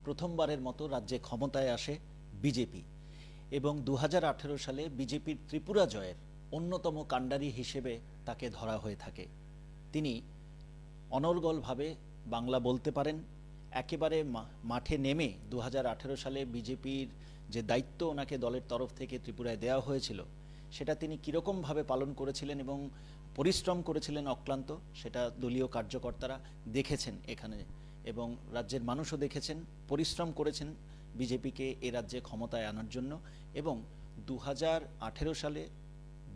প্রথমবারের মতো রাজ্যে ক্ষমতায় আসে বিজেপি এবং 2018 সালে বিজেপির ত্রিপুরা জয়ের অন্যতম কাণ্ডারি হিসেবে তাকে ধরা হয়ে থাকে। তিনি অনর্গলভাবে বাংলা বলতে পারেন। একেবারে মাঠে নেমে 2018 সালে বিজেপির যে দায়িত্ব ওনাকে দলের তরফ থেকে ত্রিপুরায় দেওয়া হয়েছিল সেটা তিনি কীরকমভাবে পালন করেছিলেন এবং পরিশ্রম করেছিলেন অক্লান্ত, সেটা দলীয় কার্যকর্তারা দেখেছেন এখানে এবং রাজ্যের মানুষও দেখেছেন। পরিশ্রম করেছেন বিজেপিকে এ রাজ্যে ক্ষমতায় আনার জন্য এবং 2018 সালে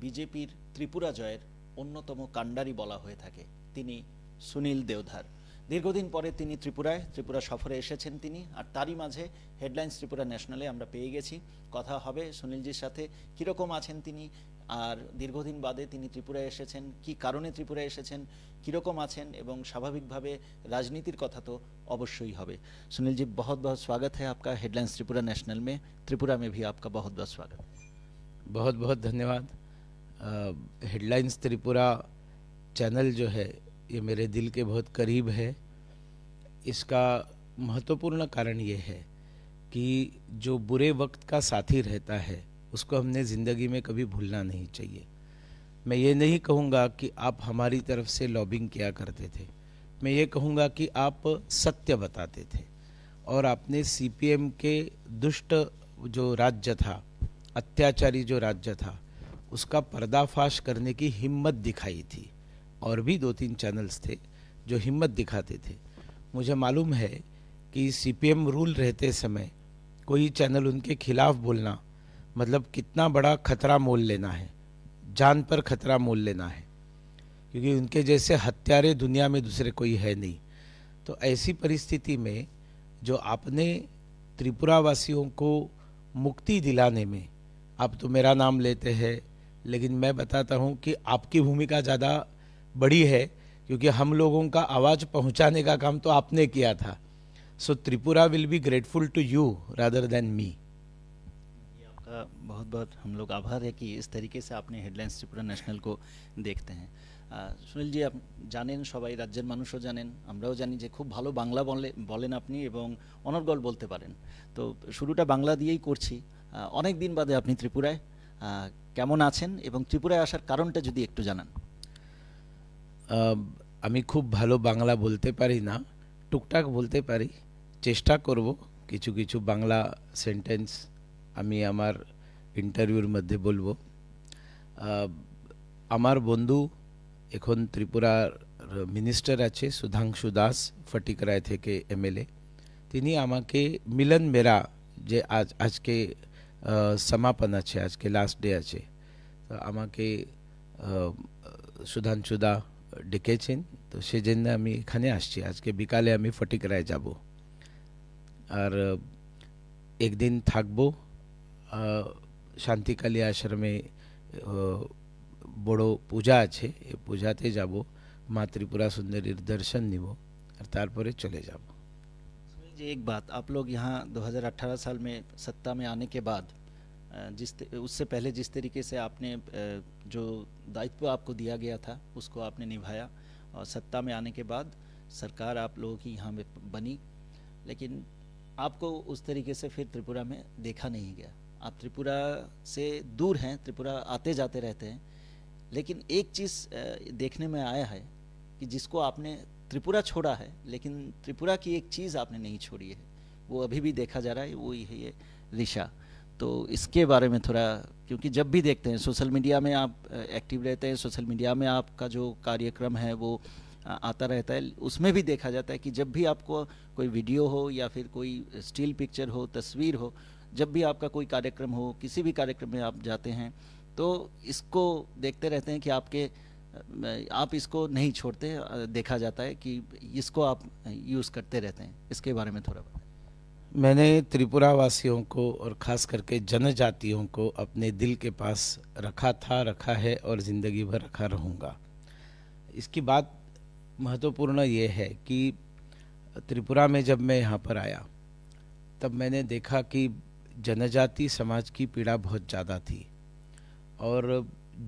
বিজেপির ত্রিপুরা জয়ের অন্যতম কাণ্ডারি বলা হয়ে থাকে তিনি সুনীল দেওধার। দীর্ঘদিন পরে তিনি ত্রিপুরা সফরে এসেছেন তিনি, আর তারই মাঝে হেডলাইন্স ত্রিপুরা ন্যাশনালে আমরা পেয়ে গেছি। কথা হবে সুনীলজির সাথে, কীরকম আছেন তিনি, আর দীর্ঘদিন বাদে তিনি ত্রিপুরায় এসেছেন, কি কারণে ত্রিপুরায় এসেছেন, কীরকম আছেন এবং স্বাভাবিকভাবে রাজনীতির কথা তো অবশ্যই হবে। सुनील जी, बहुत बहुत स्वागत है आपका हेडलाइंस त्रिपुरा नेशनल में। त्रिपुरा में भी आपका बहुत बहुत स्वागत। बहुत बहुत धन्यवाद। हेडलाइंस त्रिपुरा चैनल जो है ये मेरे दिल के बहुत करीब है। इसका महत्वपूर्ण कारण ये है कि जो बुरे वक्त का साथी रहता है उसको हमने ज़िंदगी में कभी भूलना नहीं चाहिए। मैं ये नहीं कहूँगा कि आप हमारी तरफ से लॉबिंग किया करते थे, मैं ये कहूँगा कि आप सत्य बताते थे और आपने सीपीएम के दुष्ट जो राज्य था, अत्याचारी जो राज्य था, उसका पर्दाफाश करने की हिम्मत दिखाई थी। और भी 2-3 चैनल्स थे जो हिम्मत दिखाते थे। मुझे मालूम है कि सीपीएम रूल रहते समय कोई चैनल उनके खिलाफ बोलना मतलब कितना बड़ा खतरा मोल लेना है, जान पर खतरा मोल लेना है, क्योंकि उनके जैसे हत्यारे दुनिया में दूसरे कोई है नहीं। तो ऐसी परिस्थिति में जो आपने त्रिपुरा वासियों को मुक्ति दिलाने में, आप तो मेरा नाम लेते हैं लेकिन मैं बताता हूँ कि आपकी भूमिका ज़्यादा बड़ी है, क्योंकि हम लोगों का आवाज़ पहुँचाने का काम तो आपने किया था। So Tripura will be grateful to you rather than me. आपका बहुत बहुत हम लोग आभार है कि इस तरीके से आपने हेडलाइंस त्रिपुरा ন্যাশনাল को देखते हैं। সুনীল জি, জানেন, সবাই রাজ্যের মানুষও জানেন, আমরাও জানি যে খুব ভালো বাংলা বলেন আপনি এবং অনর্গল বলতে পারেন। তো শুরুটা বাংলা দিয়েই করছি। অনেক দিন বাদে আপনি ত্রিপুরায়, কেমন আছেন এবং ত্রিপুরায় আসার কারণটা যদি একটু জানান। আমি খুব ভালো বাংলা বলতে পারি না, টুকটাক বলতে পারি, চেষ্টা করব কিছু কিছু বাংলা সেন্টেন্স আমি আমার ইন্টারভিউর মধ্যে বলবো। আমার বন্ধু এখন ত্রিপুরার মিনিস্টার আছে সুধাংশু দাস, ফটিকরায় থেকে এমএলএ, তিনি আমাকে মিলন মেরা যে আজকে সমাপন আছে, আজকে লাস্ট ডে আছে, তো আমাকে সুধাংশু দা ডেকেছেন, তো সেজন্য আমি এখানে আসছি। আজকে বিকালে আমি ফটিকরায় যাব আর একদিন থাকবো। শান্তিকালী আশ্রমে বড় পূজা আছে, এই পূজাতে যাব, মা ত্রিপুরা সুন্দরীর দর্শন নিব আর তারপরে চলে যাব। जी, एक बात, आप लोग यहाँ 2018 साल में सत्ता में आने के बाद उससे पहले जिस तरीके से आपने जो दायित्व आपको दिया गया था उसको आपने निभाया और सत्ता में आने के बाद सरकार आप लोगों की यहाँ में बनी, लेकिन आपको उस तरीके से फिर त्रिपुरा में देखा नहीं गया। आप त्रिपुरा से दूर हैं, त्रिपुरा आते जाते रहते हैं, लेकिन एक चीज़ देखने में आया है कि जिसको आपने त्रिपुरा छोड़ा है लेकिन त्रिपुरा की एक चीज़ आपने नहीं छोड़ी है, वो अभी भी देखा जा रहा है, वही है ये रिशा। तो इसके बारे में थोड़ा, क्योंकि जब भी देखते हैं सोशल मीडिया में आप एक्टिव रहते हैं, सोशल मीडिया में आपका जो कार्यक्रम है वो आता रहता है, उसमें भी देखा जाता है कि जब भी आपको कोई वीडियो हो या फिर कोई स्टिल पिक्चर हो, तस्वीर हो, जब भी आपका कोई कार्यक्रम हो, किसी भी कार्यक्रम में आप जाते हैं तो इसको देखते रहते हैं कि आप इसको नहीं छोड़ते, देखा जाता है कि इसको आप यूज़ करते रहते हैं। इसके बारे में थोड़ा बताएं। मैंने त्रिपुरा वासियों को और ख़ास करके जनजातियों को अपने दिल के पास रखा था, रखा है और ज़िंदगी भर रखा रहूँगा। इसकी बात महत्वपूर्ण ये है कि त्रिपुरा में जब मैं यहाँ पर आया तब मैंने देखा कि जनजाति समाज की पीड़ा बहुत ज़्यादा थी और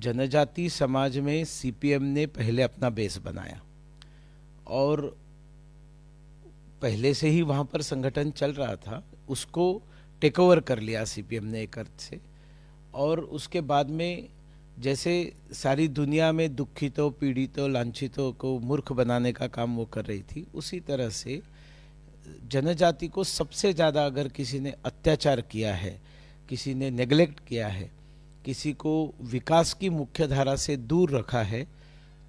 जनजाति समाज में सीपीएम ने पहले अपना बेस बनाया और पहले से ही वहाँ पर संगठन चल रहा था, उसको टेक ओवर कर लिया सीपीएम ने एक अर्थ से। और उसके बाद में जैसे सारी दुनिया में दुखितों, पीड़ितों, लांछितों को मूर्ख बनाने का काम वो कर रही थी, उसी तरह से जनजाति को सबसे ज़्यादा अगर किसी ने अत्याचार किया है, किसी ने नेग्लेक्ट किया है, किसी को विकास की मुख्य धारा से दूर रखा है,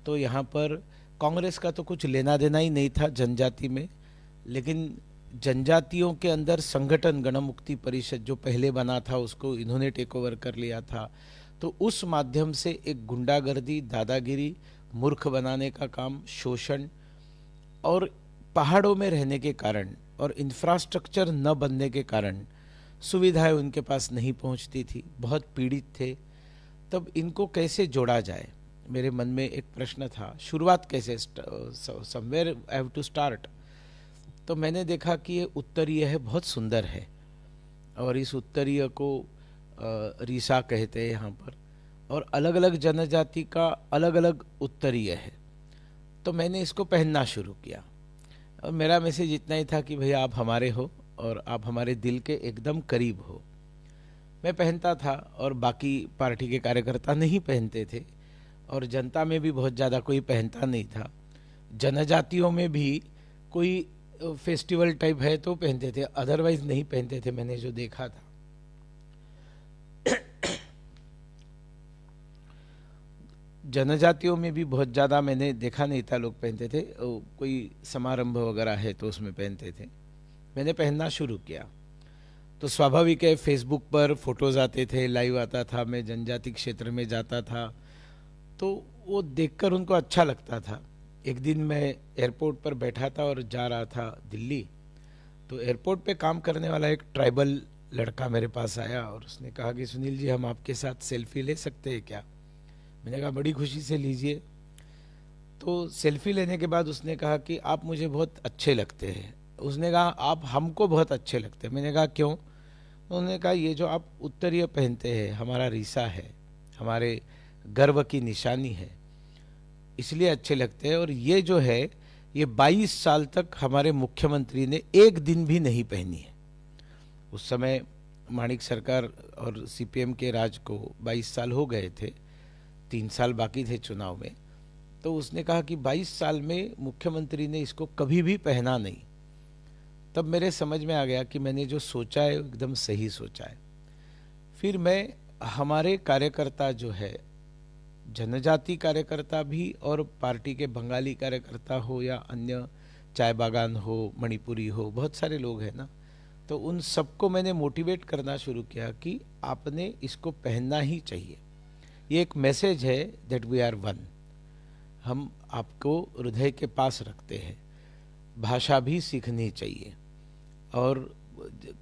तो यहाँ पर कांग्रेस का तो कुछ लेना देना ही नहीं था जनजाति में। लेकिन जनजातियों के अंदर संगठन गणमुक्ति परिषद जो पहले बना था, उसको इन्होंने टेक ओवर कर लिया था। तो उस माध्यम से एक गुंडागर्दी, दादागिरी, मूर्ख बनाने का काम, शोषण, और पहाड़ों में रहने के कारण और इंफ्रास्ट्रक्चर न बनने के कारण सुविधाएं उनके पास नहीं पहुंचती थी, बहुत पीड़ित थे। तब इनको कैसे जोड़ा जाए, मेरे मन में एक प्रश्न था, शुरुआत कैसे, somewhere I have to start. तो मैंने देखा कि ये उत्तरीय है, बहुत सुंदर है, और इस उत्तरीय को रीसा कहते हैं यहाँ पर, और अलग अलग जनजाति का अलग अलग उत्तरीय है। तो मैंने इसको पहनना शुरू किया, और मेरा मैसेज इतना ही था कि भैया आप हमारे हो और आप हमारे दिल के एकदम करीब हो। मैं पहनता था और बाकी पार्टी के कार्यकर्ता नहीं पहनते थे, और जनता में भी बहुत ज़्यादा कोई पहनता नहीं था। जनजातियों में भी कोई फेस्टिवल टाइप है तो पहनते थे, अदरवाइज नहीं पहनते थे, मैंने जो देखा था। जनजातियों में भी बहुत ज़्यादा मैंने देखा नहीं था लोग पहनते थे, कोई समारंभ वगैरह है तो उसमें पहनते थे। मैंने पहनना शुरू किया तो स्वाभाविक है, फेसबुक पर फोटोज आते थे, लाइव आता था, मैं जनजाति क्षेत्र में जाता था, तो वो देखकर उनको अच्छा लगता था। एक दिन मैं एयरपोर्ट पर बैठा था और जा रहा था दिल्ली, तो एयरपोर्ट पे काम करने वाला एक ट्राइबल लड़का मेरे पास आया और उसने कहा कि सुनील जी, हम आपके साथ सेल्फी ले सकते हैं क्या? मैंने कहा बड़ी खुशी से लीजिए। तो सेल्फी लेने के बाद उसने कहा कि आप मुझे बहुत अच्छे लगते हैं। उसने कहा आप हमको बहुत अच्छे लगते हैं। मैंने कहा क्यों? उन्होंने कहा ये जो आप उत्तरीय पहनते हैं हमारा रीसा है, हमारे गर्व की निशानी है, इसलिए अच्छे लगते हैं। और ये जो है ये 22 साल तक हमारे मुख्यमंत्री ने एक दिन भी नहीं पहनी है। उस समय माणिक सरकार और सीपीएम के राज को 22 साल हो गए थे, 3 साल बाकी थे चुनाव में। तो उसने कहा कि 22 साल में मुख्यमंत्री ने इसको कभी भी पहना नहीं। तब मेरे समझ में आ गया कि मैंने जो सोचा है एकदम सही सोचा है। फिर मैं हमारे कार्यकर्ता जो है, जनजाति कार्यकर्ता भी और पार्टी के बंगाली कार्यकर्ता हो या अन्य चाय बागान हो, मणिपुरी हो, बहुत सारे लोग हैं ना, तो उन सबको मैंने मोटिवेट करना शुरू किया कि आपने इसको पहनना ही चाहिए। ये एक मैसेज है दैट वी आर वन, हम आपको हृदय के पास रखते हैं। भाषा भी सीखनी चाहिए, और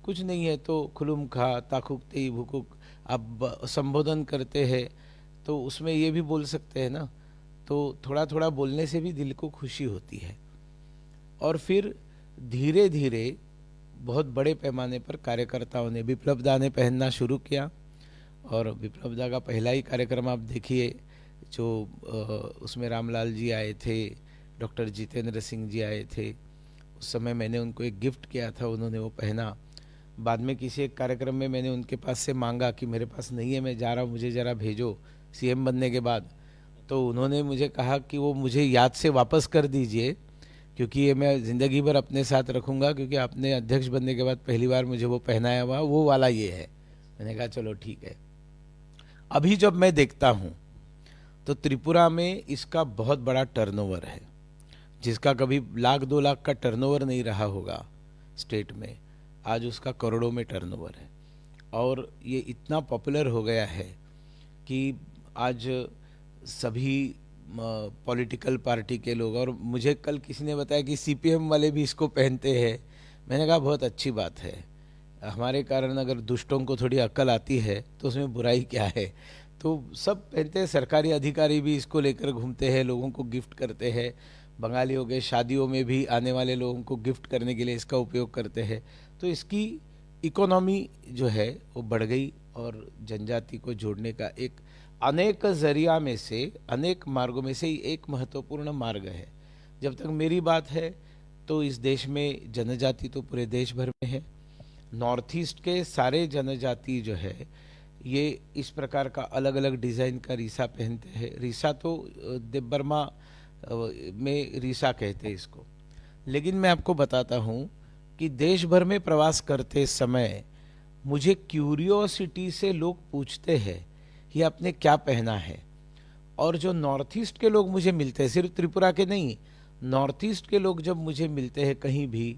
कुछ नहीं है तो खुलुम खा ताकुक तेई भुकुक आप संबोधन करते हैं तो उसमें ये भी बोल सकते हैं ना, तो थोड़ा थोड़ा बोलने से भी दिल को खुशी होती है। और फिर धीरे धीरे बहुत बड़े पैमाने पर कार्यकर्ताओं ने विप्लव दा ने पहनना शुरू किया, और विप्लव दा का पहला ही कार्यक्रम आप देखिए जो उसमें रामलाल जी आए थे, डॉक्टर जितेंद्र सिंह जी आए थे। उस समय मैंने उनको एक गिफ्ट किया था, उन्होंने वो पहना। बाद में किसी एक कार्यक्रम में मैंने उनके पास से मांगा कि मेरे पास नहीं है, मैं जा रहा हूँ, मुझे ज़रा भेजो, सीएम बनने के बाद। तो उन्होंने मुझे कहा कि वो मुझे याद से वापस कर दीजिए, क्योंकि ये मैं ज़िंदगी भर अपने साथ रखूँगा, क्योंकि आपने अध्यक्ष बनने के बाद पहली बार मुझे वो पहनाया हुआ, वो वाला ये है। मैंने कहा चलो ठीक है। अभी जब मैं देखता हूँ तो त्रिपुरा में इसका बहुत बड़ा टर्नओवर है, जिसका कभी 1-2 लाख का टर्नओवर नहीं रहा होगा स्टेट में, आज उसका करोड़ों में टर्नओवर है। और ये इतना पॉपुलर हो गया है कि आज सभी पॉलिटिकल पार्टी के लोग, और मुझे कल किसी ने बताया कि सीपीएम वाले भी इसको पहनते हैं। मैंने कहा बहुत अच्छी बात है, हमारे कारण अगर दुष्टों को थोड़ी अक्ल आती है तो उसमें बुराई क्या है। तो सब पहनते हैं, सरकारी अधिकारी भी इसको लेकर घूमते हैं, लोगों को गिफ्ट करते हैं। बंगालियों के शादियों में भी आने वाले लोगों को गिफ्ट करने के लिए इसका उपयोग करते हैं। तो इसकी इकोनॉमी जो है वो बढ़ गई, और जनजाति को जोड़ने का एक अनेक जरिया में से, अनेक मार्गों में से एक महत्वपूर्ण मार्ग है। जब तक मेरी बात है तो इस देश में जनजाति तो पूरे देश भर में है। नॉर्थ ईस्ट के सारे जनजाति जो है ये इस प्रकार का अलग अलग डिज़ाइन का रीसा पहनते हैं। रीसा तो देवबर्मा में रीसा कहते हैं इसको। लेकिन मैं आपको बताता हूँ कि देश भर में प्रवास करते समय मुझे क्यूरियोसिटी से लोग पूछते हैं ये आपने क्या पहना है। और जो नॉर्थ ईस्ट के लोग मुझे मिलते हैं, सिर्फ त्रिपुरा के नहीं, नॉर्थ ईस्ट के लोग जब मुझे मिलते हैं कहीं भी,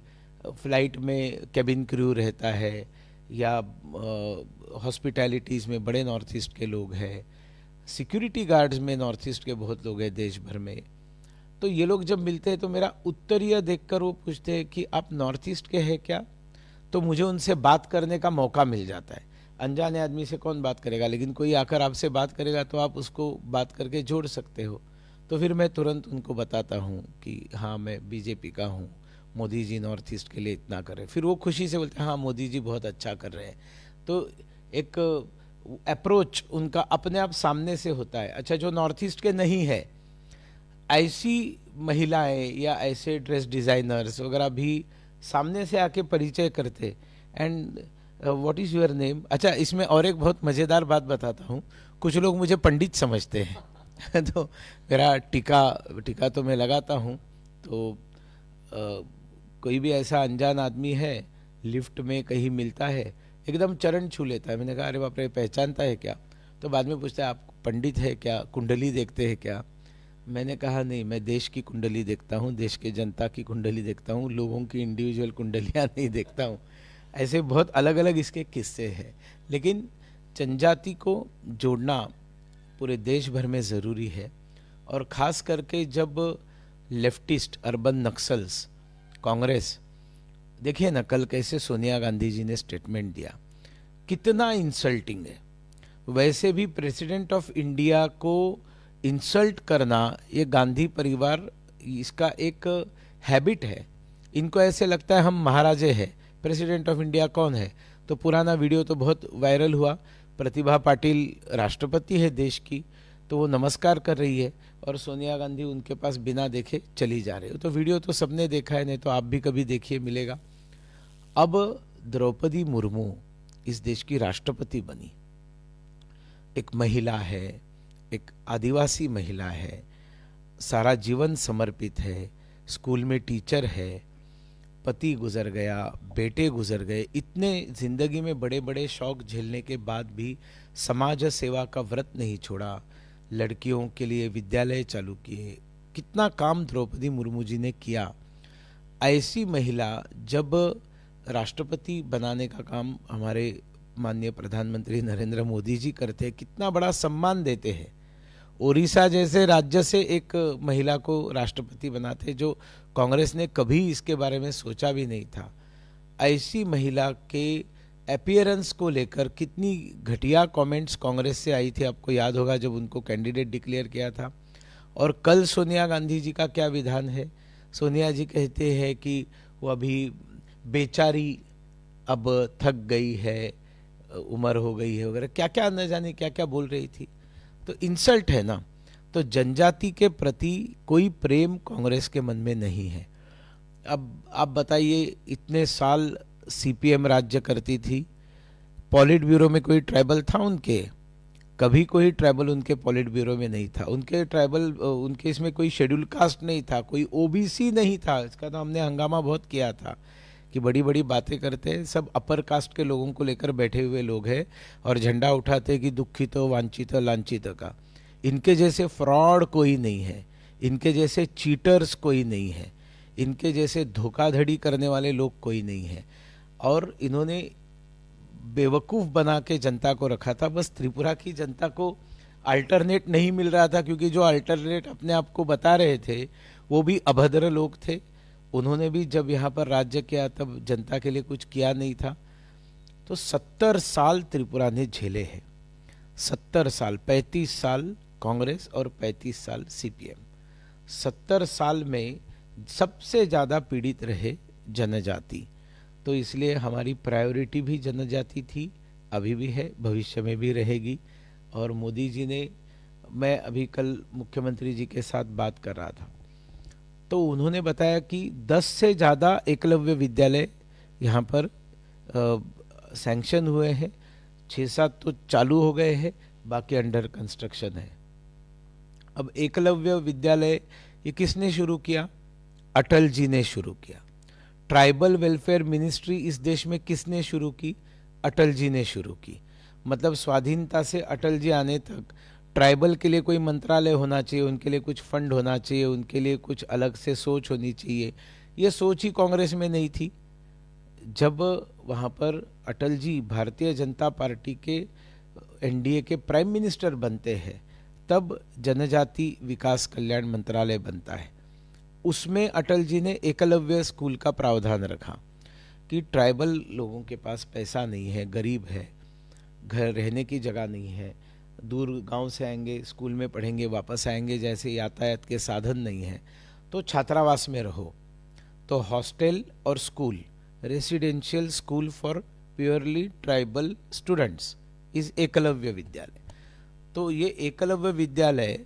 फ्लाइट में कैबिन क्रू रहता है या हॉस्पिटैलिटीज़ में बड़े नॉर्थ ईस्ट के लोग हैं, सिक्योरिटी गार्ड्स में नॉर्थ ईस्ट के बहुत लोग हैं देश भर में, तो ये लोग जब मिलते हैं तो मेरा उत्तरीय देखकर वो पूछते हैं कि आप नॉर्थ ईस्ट के हैं क्या। तो मुझे उनसे बात करने का मौका मिल जाता है। अनजाने आदमी से कौन बात करेगा, लेकिन कोई आकर आपसे बात करेगा तो आप उसको बात करके जोड़ सकते हो। तो फिर मैं तुरंत उनको बताता हूँ कि हाँ मैं बीजेपी का हूँ, मोदी जी नॉर्थ ईस्ट के लिए इतना कर रहे हैं। फिर वो खुशी से बोलते हैं हाँ मोदी जी बहुत अच्छा कर रहे हैं। तो एक अप्रोच उनका अपने आप सामने से होता है। अच्छा, जो नॉर्थ ईस्ट के नहीं है, ऐसी महिलाएं या ऐसे ड्रेस डिज़ाइनर्स वगैरह भी सामने से आके परिचय करते। And what is your name. अच्छा, इसमें और एक बहुत मज़ेदार बात बताता हूँ। कुछ लोग मुझे पंडित समझते हैं तो मेरा टीका तो मैं लगाता हूँ। तो कोई भी ऐसा अनजान आदमी है लिफ्ट में कहीं मिलता है, एकदम चरण छू लेता है। मैंने कहा अरे बाप रे, पहचानता है क्या। तो बाद में पूछता है आप पंडित है क्या, कुंडली देखते हैं क्या। मैंने कहा नहीं, मैं देश की कुंडली देखता हूँ, देश के जनता की कुंडली देखता हूँ, लोगों की इंडिविजुअल कुंडलियाँ नहीं देखता हूँ। ऐसे बहुत अलग अलग इसके किस्से हैं। लेकिन जनजाति को जोड़ना पूरे देश भर में ज़रूरी है। और ख़ास करके जब लेफ्टिस्ट अर्बन नक्सल्स, कांग्रेस, देखिए ना कल कैसे सोनिया गांधी जी ने स्टेटमेंट दिया, कितना इंसल्टिंग है। वैसे भी प्रेसिडेंट ऑफ इंडिया को इंसल्ट करना ये गांधी परिवार, इसका एक हैबिट है। इनको ऐसे लगता है हम महाराजे हैं, प्रेसिडेंट ऑफ इंडिया कौन है। तो पुराना वीडियो तो बहुत वायरल हुआ, प्रतिभा पाटिल राष्ट्रपति है देश की, तो वो नमस्कार कर रही है और सोनिया गांधी उनके पास बिना देखे चली जा रही है। तो वीडियो तो सबने देखा है, नहीं तो आप भी कभी देखिए, मिलेगा। अब द्रौपदी मुर्मू इस देश की राष्ट्रपति बनी, एक महिला है, एक आदिवासी महिला है, सारा जीवन समर्पित है, स्कूल में टीचर है, पति गुजर गया, बेटे गुजर गए, इतने जिंदगी में बड़े बड़े शौक झेलने के बाद भी समाज सेवा का व्रत नहीं छोड़ा, लड़कियों के लिए विद्यालय चालू किए, कितना काम द्रौपदी मुर्मू जी ने किया। ऐसी महिला जब राष्ट्रपति बनाने का काम हमारे माननीय प्रधानमंत्री नरेंद्र मोदी जी करते हैं, कितना बड़ा सम्मान देते हैं। ओडिशा जैसे राज्य से एक महिला को राष्ट्रपति बनाते, जो कांग्रेस ने कभी इसके बारे में सोचा भी नहीं था। ऐसी महिला के अपीयरेंस को लेकर कितनी घटिया कमेंट्स कांग्रेस से आई थी, आपको याद होगा जब उनको कैंडिडेट डिक्लेयर किया था। और कल सोनिया गांधी जी का क्या विधान है, सोनिया जी कहते हैं कि वो अभी बेचारी अब थक गई है, उम्र हो गई है वगैरह, क्या क्या न जाने क्या क्या बोल रही थी। तो इंसल्ट है ना। तो जनजाति के प्रति कोई प्रेम कांग्रेस के मन में नहीं है। अब आप बताइए, इतने साल सीपीएम राज्य करती थी, पॉलिट ब्यूरो में कोई ट्राइबल था उनके? कभी कोई ट्राइबल उनके पॉलिट ब्यूरो में नहीं था। उनके ट्राइबल, उनके इसमें कोई शेड्यूल कास्ट नहीं था, कोई ओबीसी नहीं था। इसका तो हमने हंगामा बहुत किया था कि बड़ी बड़ी बातें करते हैं, सब अपर कास्ट के लोगों को लेकर बैठे हुए लोग हैं और झंडा उठाते कि दुखित वांछित लांछित का। इनके जैसे फ्रॉड कोई नहीं है, इनके जैसे चीटर्स कोई नहीं है, इनके जैसे धोखाधड़ी करने वाले लोग कोई नहीं है। और इन्होंने बेवकूफ़ बना के जनता को रखा था। बस त्रिपुरा की जनता को अल्टरनेट नहीं मिल रहा था, क्योंकि जो अल्टरनेट अपने आप को बता रहे थे वो भी अभद्र लोग थे। उन्होंने भी जब यहाँ पर राज्य किया तब जनता के लिए कुछ किया नहीं था। तो 70 साल त्रिपुरा ने झेले हैं, 70 साल, 35 साल कांग्रेस और 35 साल सीपीएम। 70 साल में सबसे ज़्यादा पीड़ित रहे जनजाति। तो इसलिए हमारी प्रायोरिटी भी जनजाति थी, अभी भी है, भविष्य में भी रहेगी। और मोदी जी ने, मैं अभी कल मुख्यमंत्री जी के साथ बात कर रहा था, तो उन्होंने बताया कि 10 से ज़्यादा एकलव्य विद्यालय यहाँ पर सैंक्शन हुए हैं, 6-7 तो चालू हो गए हैं, बाकी अंडर कंस्ट्रक्शन है। अब एकलव्य विद्यालय ये किसने शुरू किया? अटल जी ने शुरू किया। ट्राइबल वेलफेयर मिनिस्ट्री इस देश में किसने शुरू की? अटल जी ने शुरू की। मतलब स्वाधीनता से अटल जी आने तक ट्राइबल के लिए कोई मंत्रालय होना चाहिए, उनके लिए कुछ फंड होना चाहिए, उनके लिए कुछ अलग से सोच होनी चाहिए। ये सोच ही कांग्रेस में नहीं थी। जब वहाँ पर अटल जी भारतीय जनता पार्टी के एनडीए के प्राइम मिनिस्टर बनते हैं, तब जनजाति विकास कल्याण मंत्रालय बनता है। उसमें अटल जी ने एकलव्य स्कूल का प्रावधान रखा कि ट्राइबल लोगों के पास पैसा नहीं है, गरीब है, घर रहने की जगह नहीं है, दूर गांव से आएंगे, स्कूल में पढ़ेंगे, वापस आएंगे, जैसे यातायात के साधन नहीं है, तो छात्रावास में रहो। तो हॉस्टल और school, residential school for purely tribal students इस एकलव्य विद्यालय। तो ये एकलव्य विद्यालय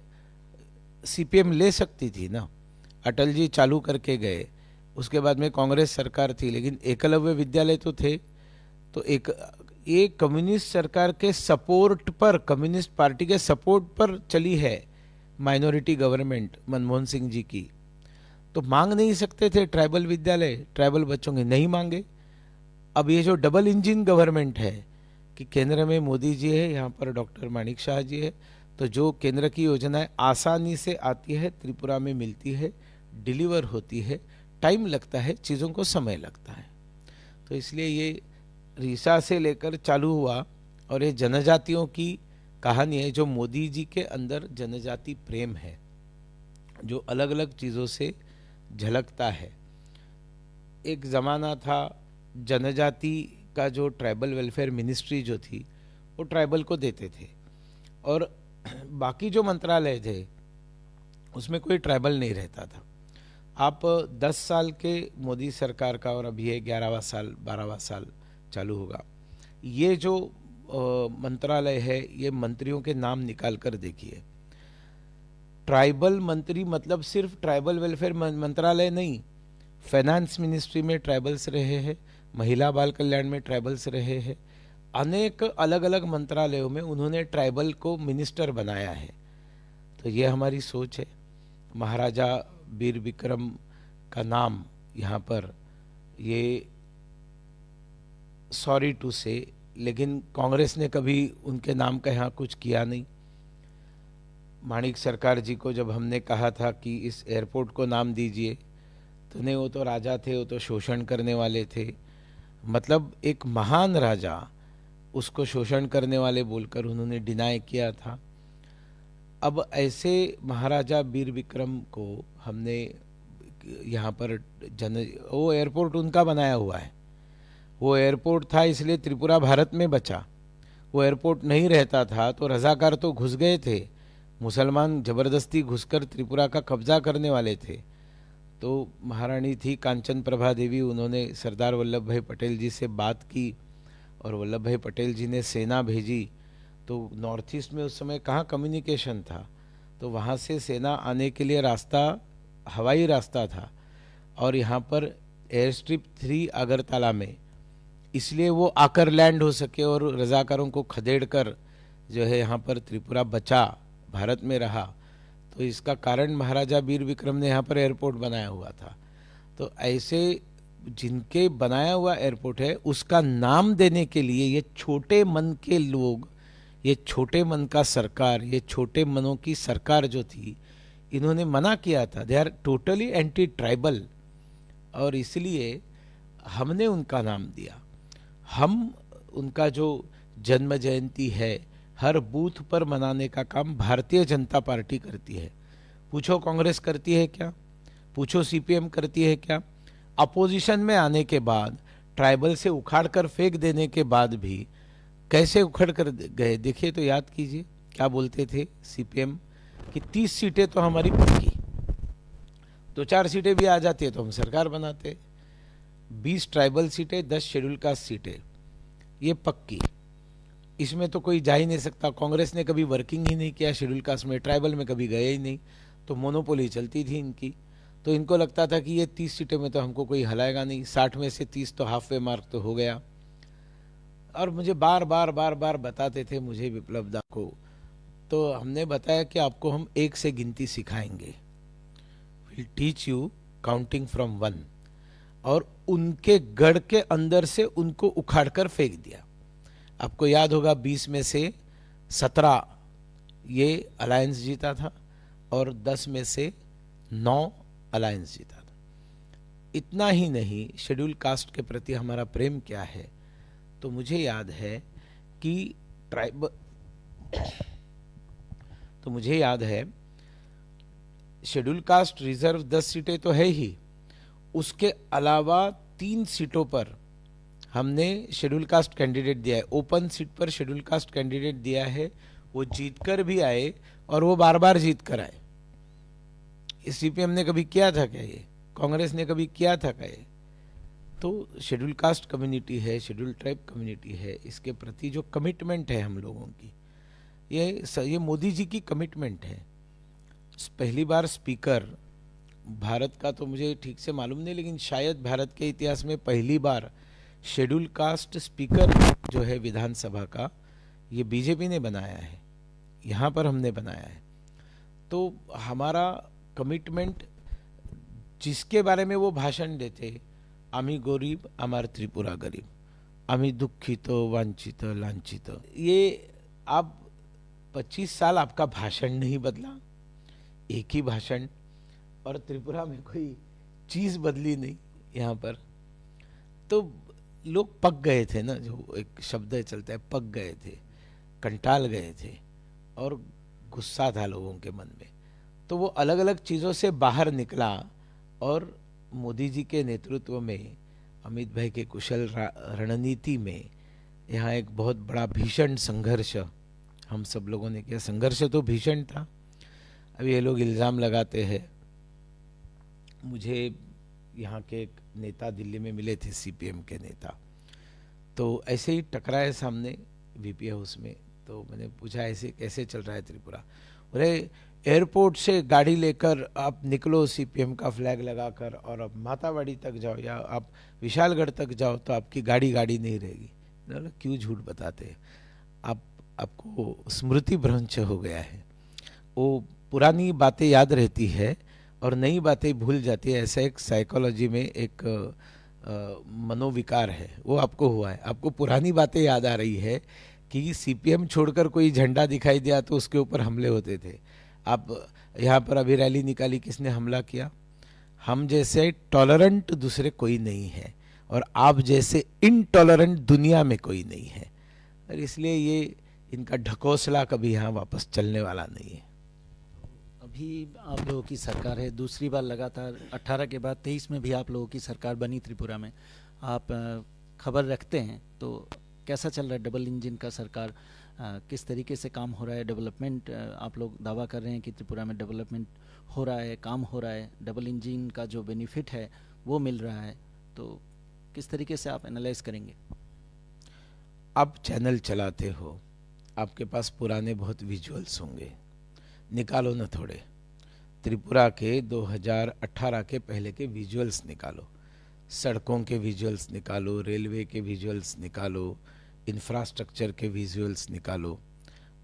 सीपीएम ले सकती थी ना, अटल जी चालू करके गए, उसके बाद में कांग्रेस सरकार थी, लेकिन एकलव्य विद्यालय तो थे। तो ये कम्युनिस्ट सरकार के सपोर्ट पर, कम्युनिस्ट पार्टी के सपोर्ट पर चली है माइनॉरिटी गवर्नमेंट मनमोहन सिंह जी की। तो मांग नहीं सकते थे ट्राइबल विद्यालय, ट्राइबल बच्चों के नहीं मांगे। अब ये जो डबल इंजन गवर्नमेंट है कि केंद्र में मोदी जी है, यहाँ पर डॉक्टर माणिक शाह जी है, तो जो केंद्र की योजनाएं आसानी से आती है, त्रिपुरा में मिलती है, डिलीवर होती है, टाइम लगता है, चीज़ों को समय लगता है। तो इसलिए ये रीसा से लेकर चालू हुआ और ये जनजातियों की कहानी है, जो मोदी जी के अंदर जनजाति प्रेम है, जो अलग अलग चीज़ों से झलकता है। एक ज़माना था जनजाति का जो ट्राइबल वेलफेयर मिनिस्ट्री जो थी वो ट्राइबल को देते थे, और बाकी जो मंत्रालय थे उसमें कोई ट्राइबल नहीं रहता था। आप 10 साल के मोदी सरकार का, और अभी ये 11वां साल 12वां साल चालू होगा, ये जो मंत्रालय है, ये मंत्रियों के नाम निकाल कर देखिए। ट्राइबल मंत्री मतलब सिर्फ ट्राइबल वेलफेयर मंत्रालय नहीं, फाइनेंस मिनिस्ट्री में ट्राइबल्स रहे हैं, महिला बाल कल्याण में ट्राइबल्स रहे हैं, अनेक अलग अलग मंत्रालयों में उन्होंने ट्राइबल को मिनिस्टर बनाया है। तो ये हमारी सोच है। महाराजा वीर विक्रम का नाम यहाँ पर, ये सॉरी टू से, लेकिन कांग्रेस ने कभी उनके नाम का यहाँ कुछ किया नहीं। माणिक सरकार जी को जब हमने कहा था कि इस एयरपोर्ट को नाम दीजिए, तो नहीं, वो तो राजा थे, वो तो शोषण करने वाले थे। मतलब एक महान राजा, उसको शोषण करने वाले बोलकर उन्होंने डिनाई किया था। अब ऐसे महाराजा वीर विक्रम को हमने यहाँ पर वो एयरपोर्ट उनका बनाया हुआ है। वो एयरपोर्ट था इसलिए त्रिपुरा भारत में बचा। वो एयरपोर्ट नहीं रहता था तो रजाकार तो घुस गए थे, मुसलमान जबरदस्ती घुसकर त्रिपुरा का कब्जा करने वाले थे। तो महारानी थी कांचन प्रभा देवी, उन्होंने सरदार वल्लभ भाई पटेल जी से बात की और वल्लभ भाई पटेल जी ने सेना भेजी। तो नॉर्थ ईस्ट में उस समय कहाँ कम्युनिकेशन था, तो वहाँ से सेना आने के लिए रास्ता हवाई रास्ता था, और यहाँ पर एयर स्ट्रिप 3 अगरतला में, इसलिए वो आकर लैंड हो सके और रजाकारों को खदेड़ कर जो है यहाँ पर त्रिपुरा बचा, भारत में रहा। तो इसका कारण महाराजा वीर विक्रम ने यहाँ पर एयरपोर्ट बनाया हुआ था। तो ऐसे जिनके बनाया हुआ एयरपोर्ट है उसका नाम देने के लिए ये छोटे मन के लोग, ये छोटे मन का सरकार, ये छोटे मनों की सरकार जो थी, इन्होंने मना किया था। They are totally anti tribal, और इसलिए हमने उनका नाम दिया। हम उनका जो जन्म जयंती है हर बूथ पर मनाने का काम भारतीय जनता पार्टी करती है। पूछो कांग्रेस करती है क्या? पूछो सीपीएम करती है क्या? अपोजिशन में आने के बाद, ट्राइबल से उखाड़ कर फेंक देने के बाद भी कैसे उखड़ कर गए, देखिए तो याद कीजिए क्या बोलते थे सीपीएम कि 30 सीटें तो हमारी पक्की, 2-4 सीटें भी आ जाती है तो हम सरकार बनाते, 20 ट्राइबल सीटें, 10 शेड्यूल कास्ट सीटें, ये पक्की, इसमें तो कोई जा ही नहीं सकता। कांग्रेस ने कभी वर्किंग ही नहीं किया शेड्यूल कास्ट में, ट्राइबल में कभी गए ही नहीं, तो मोनोपोली चलती थी इनकी। तो इनको लगता था कि ये 30 सीटें में तो हमको कोई हलाएगा नहीं, 60 में से 30 तो हाफ वे मार्क तो हो गया। और मुझे बार बार बताते थे मुझे, विप्लव दा को। तो हमने बताया कि आपको हम 1 से गिनती सिखाएंगे, will teach you counting from 1। और उनके गढ़ के अंदर से उनको उखाड़कर फेंक दिया। आपको याद होगा 20 में से 17 ये अलायंस जीता था और 10 में से 9 अलायंस जीता था। इतना ही नहीं, शेड्यूल कास्ट के प्रति हमारा प्रेम क्या है, तो मुझे याद है कि शेड्यूल कास्ट रिजर्व 10 सीटें तो है ही, उसके अलावा 3 सीटों पर हमने शेड्यूल कास्ट कैंडिडेट दिया है। ओपन सीट पर शेड्यूल कास्ट कैंडिडेट दिया है, वो जीतकर भी आए और वो बार बार जीत कर आए। सीपीएम ने कभी किया था क्या ये? कांग्रेस ने कभी किया था क्या ये? तो शेड्यूल कास्ट कम्युनिटी है, शेड्यूल ट्राइब कम्युनिटी है, इसके प्रति जो कमिटमेंट है हम लोगों की, ये मोदी जी की कमिटमेंट है। पहली बार स्पीकर भारत का तो मुझे ठीक से मालूम नहीं, लेकिन शायद भारत के इतिहास में पहली बार शेड्यूल कास्ट स्पीकर जो है विधानसभा का, ये बीजेपी ने बनाया है, यहाँ पर हमने बनाया है। तो हमारा कमिटमेंट, जिसके बारे में वो भाषण देते, आमी गरीब आमार त्रिपुरा गरीब, आमी दुखित वांछित लांछित, ये आप 25 साल आपका भाषण नहीं बदला, एक ही भाषण, और त्रिपुरा में कोई चीज बदली नहीं यहाँ पर। तो लोग पक गए थे ना, जो एक शब्द चलता है, पक गए थे, कंटाल गए थे और गुस्सा था लोगों के मन में। तो वो अलग अलग चीज़ों से बाहर निकला और मोदी जी के नेतृत्व में, अमित भाई के कुशल रणनीति में, यहाँ एक बहुत बड़ा भीषण संघर्ष हम सब लोगों ने किया। संघर्ष तो भीषण था। अभी ये लोग इल्ज़ाम लगाते हैं, मुझे यहाँ के एक नेता दिल्ली में मिले थे, सीपीएम के नेता, तो ऐसे ही टकराए सामने वीपी हाउस में। तो मैंने पूछा ऐसे कैसे चल रहा है त्रिपुरा? बोले एयरपोर्ट से गाड़ी लेकर आप निकलो सीपीएम का फ्लैग लगाकर और अब मातावाड़ी तक जाओ या आप विशालगढ़ तक जाओ तो आपकी गाड़ी नहीं रहेगी। क्यों झूठ बताते हैं आप? आपको स्मृति भ्रंश हो गया है, वो पुरानी बातें याद रहती है और नई बातें भूल जाती है। ऐसा एक साइकोलॉजी में एक मनोविकार है, वो आपको हुआ है। आपको पुरानी बातें याद आ रही है कि सीपीएम छोड़कर कोई झंडा दिखाई दिया तो उसके ऊपर हमले होते थे। आप यहाँ पर अभी रैली निकाली, किसने हमला किया? हम जैसे टॉलरेंट दूसरे कोई नहीं है और आप जैसे इनटॉलरेंट दुनिया में कोई नहीं है, और इसलिए ये इनका ढकोसला कभी यहाँ वापस चलने वाला नहीं है। अभी आप लोगों की सरकार है, दूसरी बार लगातार 18 के बाद 23 में भी आप लोगों की सरकार बनी त्रिपुरा में। आप खबर रखते हैं, तो कैसा चल रहा है डबल इंजन का सरकार? किस तरीके से काम हो रहा है? डेवलपमेंट, आप लोग दावा कर रहे हैं कि त्रिपुरा में डेवलपमेंट हो रहा है, काम हो रहा है, डबल इंजन का जो बेनिफिट है वो मिल रहा है, तो किस तरीके से आप एनालाइज करेंगे? आप चैनल चलाते हो, आपके पास पुराने बहुत विजुअल्स होंगे, निकालो ना थोड़े। त्रिपुरा के 2018 के पहले के विजुअल्स निकालो, सड़कों के विजुअल्स निकालो, रेलवे के विजुअल्स निकालो, इंफ्रास्ट्रक्चर के विजुअल्स निकालो,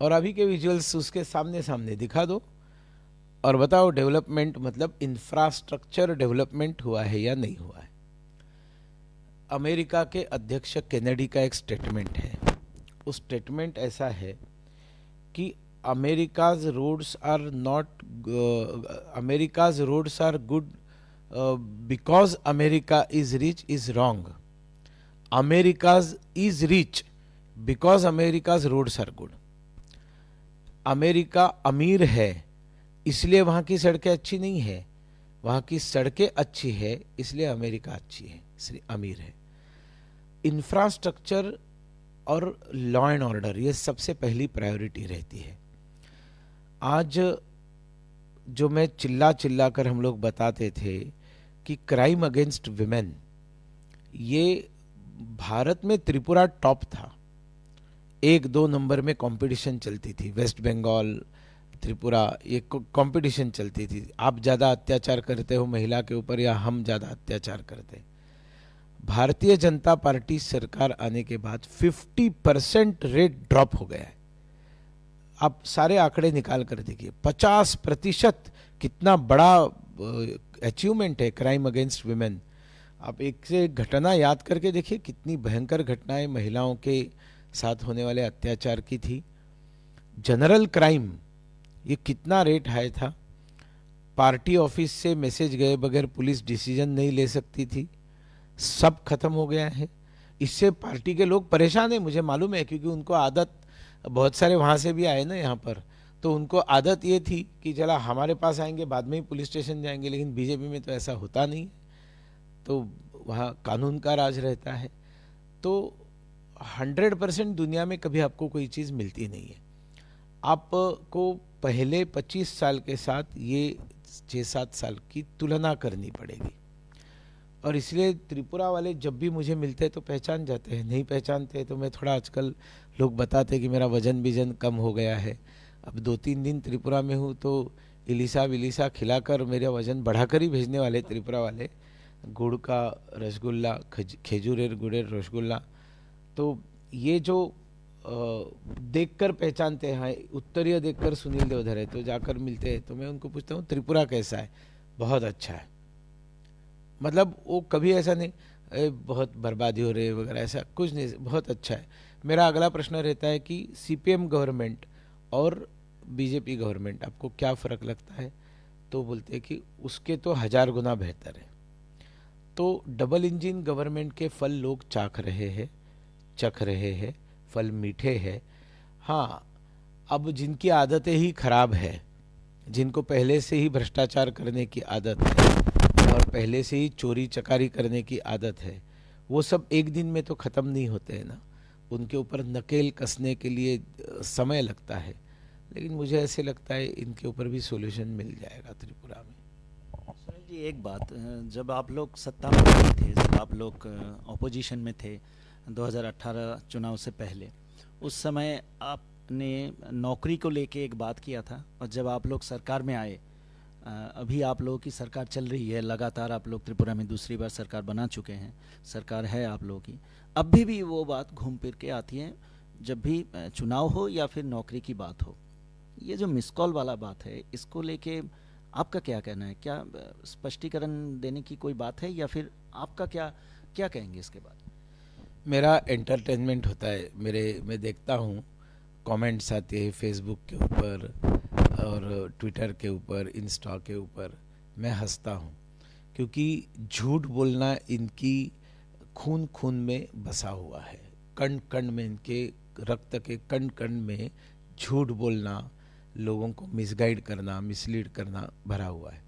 और अभी के विजुअल्स उसके सामने सामने दिखा दो और बताओ डेवलपमेंट, मतलब इंफ्रास्ट्रक्चर डेवलपमेंट हुआ है या नहीं हुआ है। अमेरिका के अध्यक्ष केनेडी का एक स्टेटमेंट है, उस स्टेटमेंट ऐसा है कि America's roads are good because America is rich is wrong. America's is rich because America's roads are good. America अमीर है इसलिए वहाँ की सड़कें अच्छी नहीं है, वहाँ की सड़कें अच्छी है इसलिए अमेरिका अच्छी है, इसलिए अमीर है। इंफ्रास्ट्रक्चर और लॉ एंड ऑर्डर, ये सबसे पहली प्रायोरिटी रहती है। आज जो मैं चिल्ला कर हम लोग बताते थे कि क्राइम अगेंस्ट विमेन, ये भारत में त्रिपुरा टॉप था, 1-2 नंबर में कंपटीशन चलती थी। वेस्ट बंगाल, त्रिपुरा, ये कंपटीशन चलती थी, आप ज़्यादा अत्याचार करते हो महिला के ऊपर या हम ज़्यादा अत्याचार करते हैं। भारतीय जनता पार्टी सरकार आने के बाद 50% रेट ड्रॉप हो गया है। आप सारे आंकड़े निकाल कर देखिए, 50%, कितना बड़ा अचीवमेंट है क्राइम अगेंस्ट वुमेन। आप एक से एक घटना याद करके देखिए, कितनी भयंकर घटनाएं महिलाओं के साथ होने वाले अत्याचार की थी। जनरल क्राइम, ये कितना रेट हाई था। पार्टी ऑफिस से मैसेज गए बगैर पुलिस डिसीजन नहीं ले सकती थी, सब खत्म हो गया है। इससे पार्टी के लोग परेशान हैं, मुझे मालूम है, क्योंकि उनको आदत, बहुत सारे वहाँ से भी आए ना यहाँ पर, तो उनको आदत ये थी कि चला हमारे पास आएंगे बाद में ही पुलिस स्टेशन जाएंगे, लेकिन बीजेपी में तो ऐसा होता नहीं है, तो वहाँ कानून का राज रहता है। तो 100% दुनिया में कभी आपको कोई चीज़ मिलती नहीं है। आपको पहले 25 साल के साथ ये 6-7 साल की तुलना करनी पड़ेगी। और इसलिए त्रिपुरा वाले जब भी मुझे मिलते हैं तो पहचान जाते हैं, नहीं पहचानते तो मैं थोड़ा, आजकल लोग बताते कि मेरा वजन बीजन कम हो गया है। अब 2-3 दिन त्रिपुरा में हूँ तो इलिसा विलिसा खिलाकर मेरा वजन बढ़ाकर ही भेजने वाले त्रिपुरा वाले। गुड़ का रसगुल्ला, खेजूरेर गुड़ेर रसगुल्ला, तो ये जो देखकर पहचानते हैं। उत्तरीय देखकर सुनील देवधर है, तो जाकर मिलते हैं तो मैं उनको पूछता हूँ त्रिपुरा कैसा है, बहुत अच्छा है। मतलब वो कभी ऐसा नहीं बहुत बर्बादी हो रही है वगैरह, ऐसा कुछ नहीं, बहुत अच्छा है। मेरा अगला प्रश्न रहता है कि सीपीएम गवर्नमेंट और बीजेपी गवर्नमेंट आपको क्या फ़र्क लगता है, तो बोलते हैं कि उसके तो 1000 गुना बेहतर है। तो डबल इंजन गवर्नमेंट के फल लोग चख रहे हैं, फल मीठे हैं। हाँ, अब जिनकी आदतें ही खराब है, जिनको पहले से ही भ्रष्टाचार करने की आदत है और पहले से ही चोरी चकारी करने की आदत है, वो सब एक दिन में तो ख़त्म नहीं होते हैं ना, उनके ऊपर नकेल कसने के लिए समय लगता है। लेकिन मुझे ऐसे लगता है इनके ऊपर भी सॉल्यूशन मिल जाएगा त्रिपुरा में। सुनील जी, एक बात, जब आप लोग सत्ता में नहीं थे, जब आप लोग ऑपोजिशन में थे 2018 चुनाव से पहले, उस समय आपने नौकरी को लेके एक बात किया था, और जब आप लोग सरकार में आए, अभी आप लोगों की सरकार चल रही है, लगातार आप लोग त्रिपुरा में दूसरी बार सरकार बना चुके हैं, सरकार है आप लोगों की, अब भी वो बात घूम फिर के आती है जब भी चुनाव हो या फिर नौकरी की बात हो। ये जो मिस कॉल वाला बात है, इसको लेके आपका क्या कहना है? क्या स्पष्टीकरण देने की कोई बात है, या फिर आपका क्या क्या कहेंगे इसके बाद? मेरा एंटरटेनमेंट होता है, मैं देखता हूँ, कमेंट्स आते हैं फेसबुक के ऊपर और ट्विटर के ऊपर, इंस्टा के ऊपर, मैं हंसता हूँ, क्योंकि झूठ बोलना इनकी खून खून में बसा हुआ है। कण कण में, इनके रक्त के कण कण में झूठ बोलना, लोगों को मिसगाइड करना, मिसलीड करना भरा हुआ है।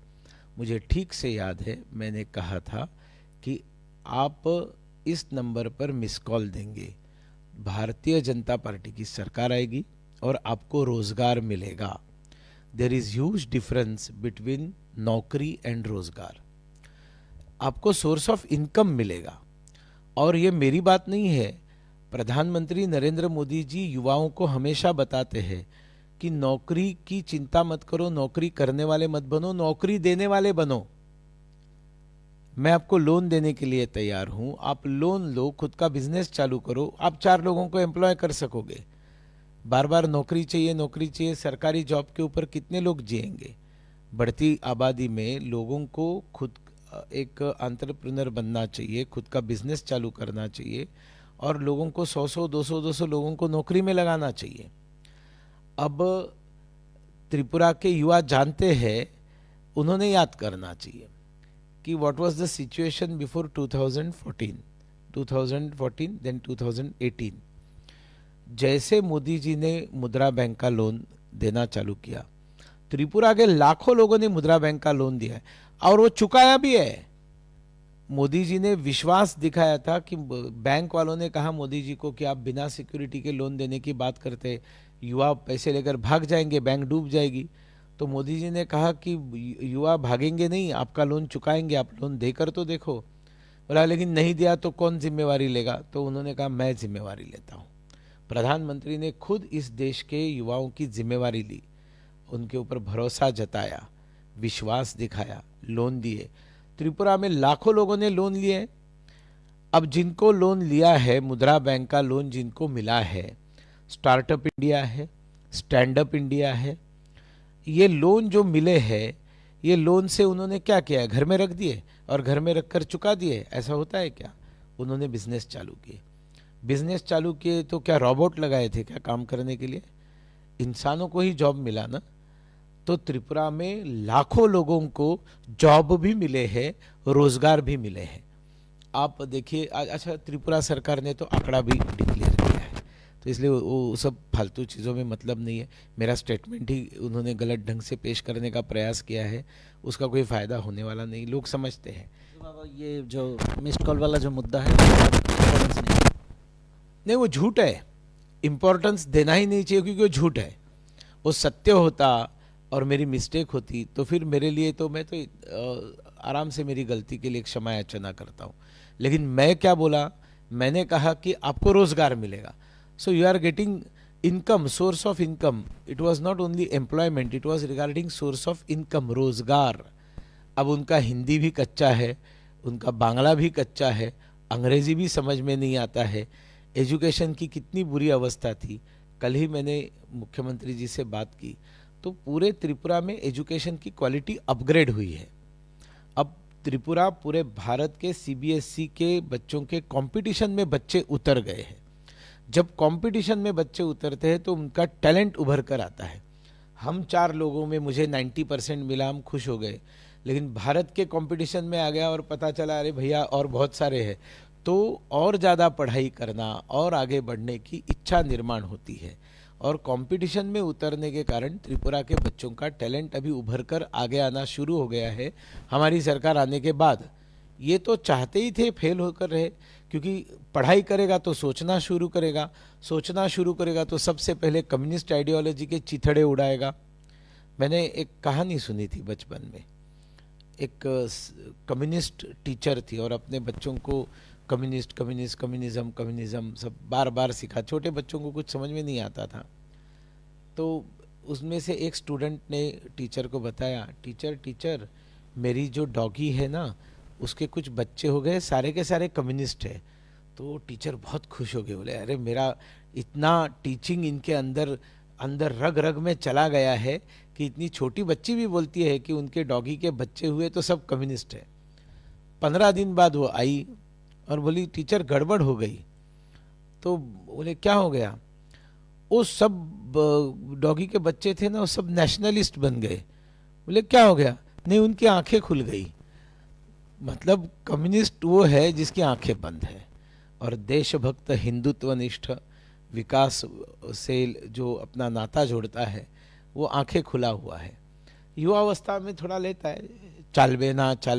मुझे ठीक से याद है, मैंने कहा था कि आप इस नंबर पर मिस कॉल देंगे, भारतीय जनता पार्टी की सरकार आएगी और आपको रोजगार मिलेगा। There is huge difference between नौकरी एंड रोजगार। आपको सोर्स ऑफ इनकम मिलेगा। और ये मेरी बात नहीं है, प्रधानमंत्री नरेंद्र मोदी जी युवाओं को हमेशा बताते हैं कि नौकरी की चिंता मत करो, नौकरी करने वाले मत बनो, नौकरी देने वाले बनो। मैं आपको लोन देने के लिए तैयार हूं, आप लोन लो, खुद का बिजनेस चालू करो, आप 4 लोगों को एम्प्लॉय कर सकोगे। बार बार नौकरी चाहिए, सरकारी जॉब के ऊपर कितने लोग जिएंगे? बढ़ती आबादी में लोगों को खुद एक एंटरप्रेन्योर बनना चाहिए, खुद का बिजनेस चालू करना चाहिए, और लोगों को 100-100, 200-200 लोगों को नौकरी में लगाना चाहिए। अब त्रिपुरा के युवा जानते हैं, उन्होंने याद करना चाहिए कि what was the situation before 2014 then 2018। जैसे मोदी जी ने मुद्रा बैंक का लोन देना चालू किया, त्रिपुरा के लाखों लोगों ने मुद्रा बैंक का लोन दिया है और वो चुकाया भी है। मोदी जी ने विश्वास दिखाया था कि बैंक वालों ने कहा मोदी जी को कि आप बिना सिक्योरिटी के लोन देने की बात करते, युवा पैसे लेकर भाग जाएंगे, बैंक डूब जाएगी। तो मोदी जी ने कहा कि युवा भागेंगे नहीं, आपका लोन चुकाएंगे, आप लोन देकर तो देखो। बोला लेकिन नहीं दिया तो कौन जिम्मेवारी लेगा? तो उन्होंने कहा मैं जिम्मेवारी लेता हूँ। प्रधानमंत्री ने खुद इस देश के युवाओं की जिम्मेवारी ली उनके ऊपर भरोसा जताया, विश्वास दिखाया, लोन दिए। त्रिपुरा में लाखों लोगों ने लोन लिए हैं। अब जिनको लोन लिया है, मुद्रा बैंक का लोन जिनको मिला है, स्टार्टअप इंडिया है, स्टैंड अप इंडिया है, ये लोन जो मिले हैं, ये लोन से उन्होंने क्या किया है? घर में रख दिए और घर में रख कर चुका दिए। ऐसा होता है क्या? उन्होंने बिजनेस चालू किए। बिजनेस चालू किए तो क्या रोबोट लगाए थे क्या काम करने के लिए? इंसानों को ही जॉब मिला ना। तो त्रिपुरा में लाखों लोगों को जॉब भी मिले हैं, रोजगार भी मिले हैं। आप देखिए, अच्छा त्रिपुरा सरकार ने तो आंकड़ा भी डिक्लेयर किया है, तो इसलिए वो सब फालतू चीज़ों में मतलब नहीं है। मेरा स्टेटमेंट ही उन्होंने गलत ढंग से पेश करने का प्रयास किया है, उसका कोई फ़ायदा होने वाला नहीं, लोग समझते हैं। बाबा, ये जो मिस्ड कॉल वाला जो मुद्दा है इम्पोर्टेंस नहीं, वो झूठ है। इम्पोर्टेंस देना ही नहीं चाहिए क्योंकि वो झूठ है। वो सत्य होता और मेरी मिस्टेक होती तो फिर मेरे लिए तो मैं तो आराम से मेरी गलती के लिए क्षमा याचना करता हूँ। लेकिन मैं क्या बोला? मैंने कहा कि आपको रोजगार मिलेगा। So you are getting income, source of income. It was not only employment, it was regarding source of income, रोजगार। अब उनका हिंदी भी कच्चा है, उनका बांग्ला भी कच्चा है, अंग्रेजी भी समझ में नहीं आता है। एजुकेशन की कितनी बुरी अवस्था थी। कल ही मैंने मुख्यमंत्री जी से बात की तो पूरे त्रिपुरा में एजुकेशन की क्वालिटी अपग्रेड हुई है। अब त्रिपुरा पूरे भारत के सीबीएसई के बच्चों के कंपटीशन में बच्चे उतर गए हैं। जब कंपटीशन में बच्चे उतरते हैं तो उनका टैलेंट उभर कर आता है। हम 4 लोगों में मुझे 90% मिला, हम खुश हो गए। लेकिन भारत के कंपटीशन में आ गया और पता चला अरे भैया और बहुत सारे हैं, तो और ज़्यादा पढ़ाई करना और आगे बढ़ने की इच्छा निर्माण होती है। और कंपटीशन में उतरने के कारण त्रिपुरा के बच्चों का टैलेंट अभी उभर कर आगे आना शुरू हो गया है हमारी सरकार आने के बाद। ये तो चाहते ही थे फेल होकर रहे, क्योंकि पढ़ाई करेगा तो सोचना शुरू करेगा, सोचना शुरू करेगा तो सबसे पहले कम्युनिस्ट आइडियोलॉजी के चिथड़े उड़ाएगा। मैंने एक कहानी सुनी थी बचपन में। एक कम्युनिस्ट टीचर थी और अपने बच्चों को कम्युनिस्ट कम्युनिस्ट कम्युनिज्म कम्युनिज्म सब बार बार सिखा। छोटे बच्चों को कुछ समझ में नहीं आता था। तो उसमें से एक स्टूडेंट ने टीचर को बताया, टीचर टीचर मेरी जो डॉगी है ना, उसके कुछ बच्चे हो गए, सारे के सारे कम्युनिस्ट है। तो टीचर बहुत खुश हो गए, बोले अरे मेरा इतना टीचिंग इनके अंदर अंदर रग रग में चला गया है कि इतनी छोटी बच्ची भी बोलती है कि उनके डॉगी के बच्चे हुए तो सब कम्युनिस्ट है। 15 दिन बाद वो आई और बोली टीचर गड़बड़ हो गई। तो बोले क्या हो गया? वो सब डॉगी के बच्चे थे ना, वो सब नेशनलिस्ट बन गए। बोले क्या हो गया? नहीं, उनकी आंखें खुल गई। मतलब कम्युनिस्ट वो है जिसकी आंखें बंद है, और देशभक्त हिंदुत्वनिष्ठ विकास से जो अपना नाता जोड़ता है वो आंखें खुला हुआ है। युवावस्था में थोड़ा लेता है चाल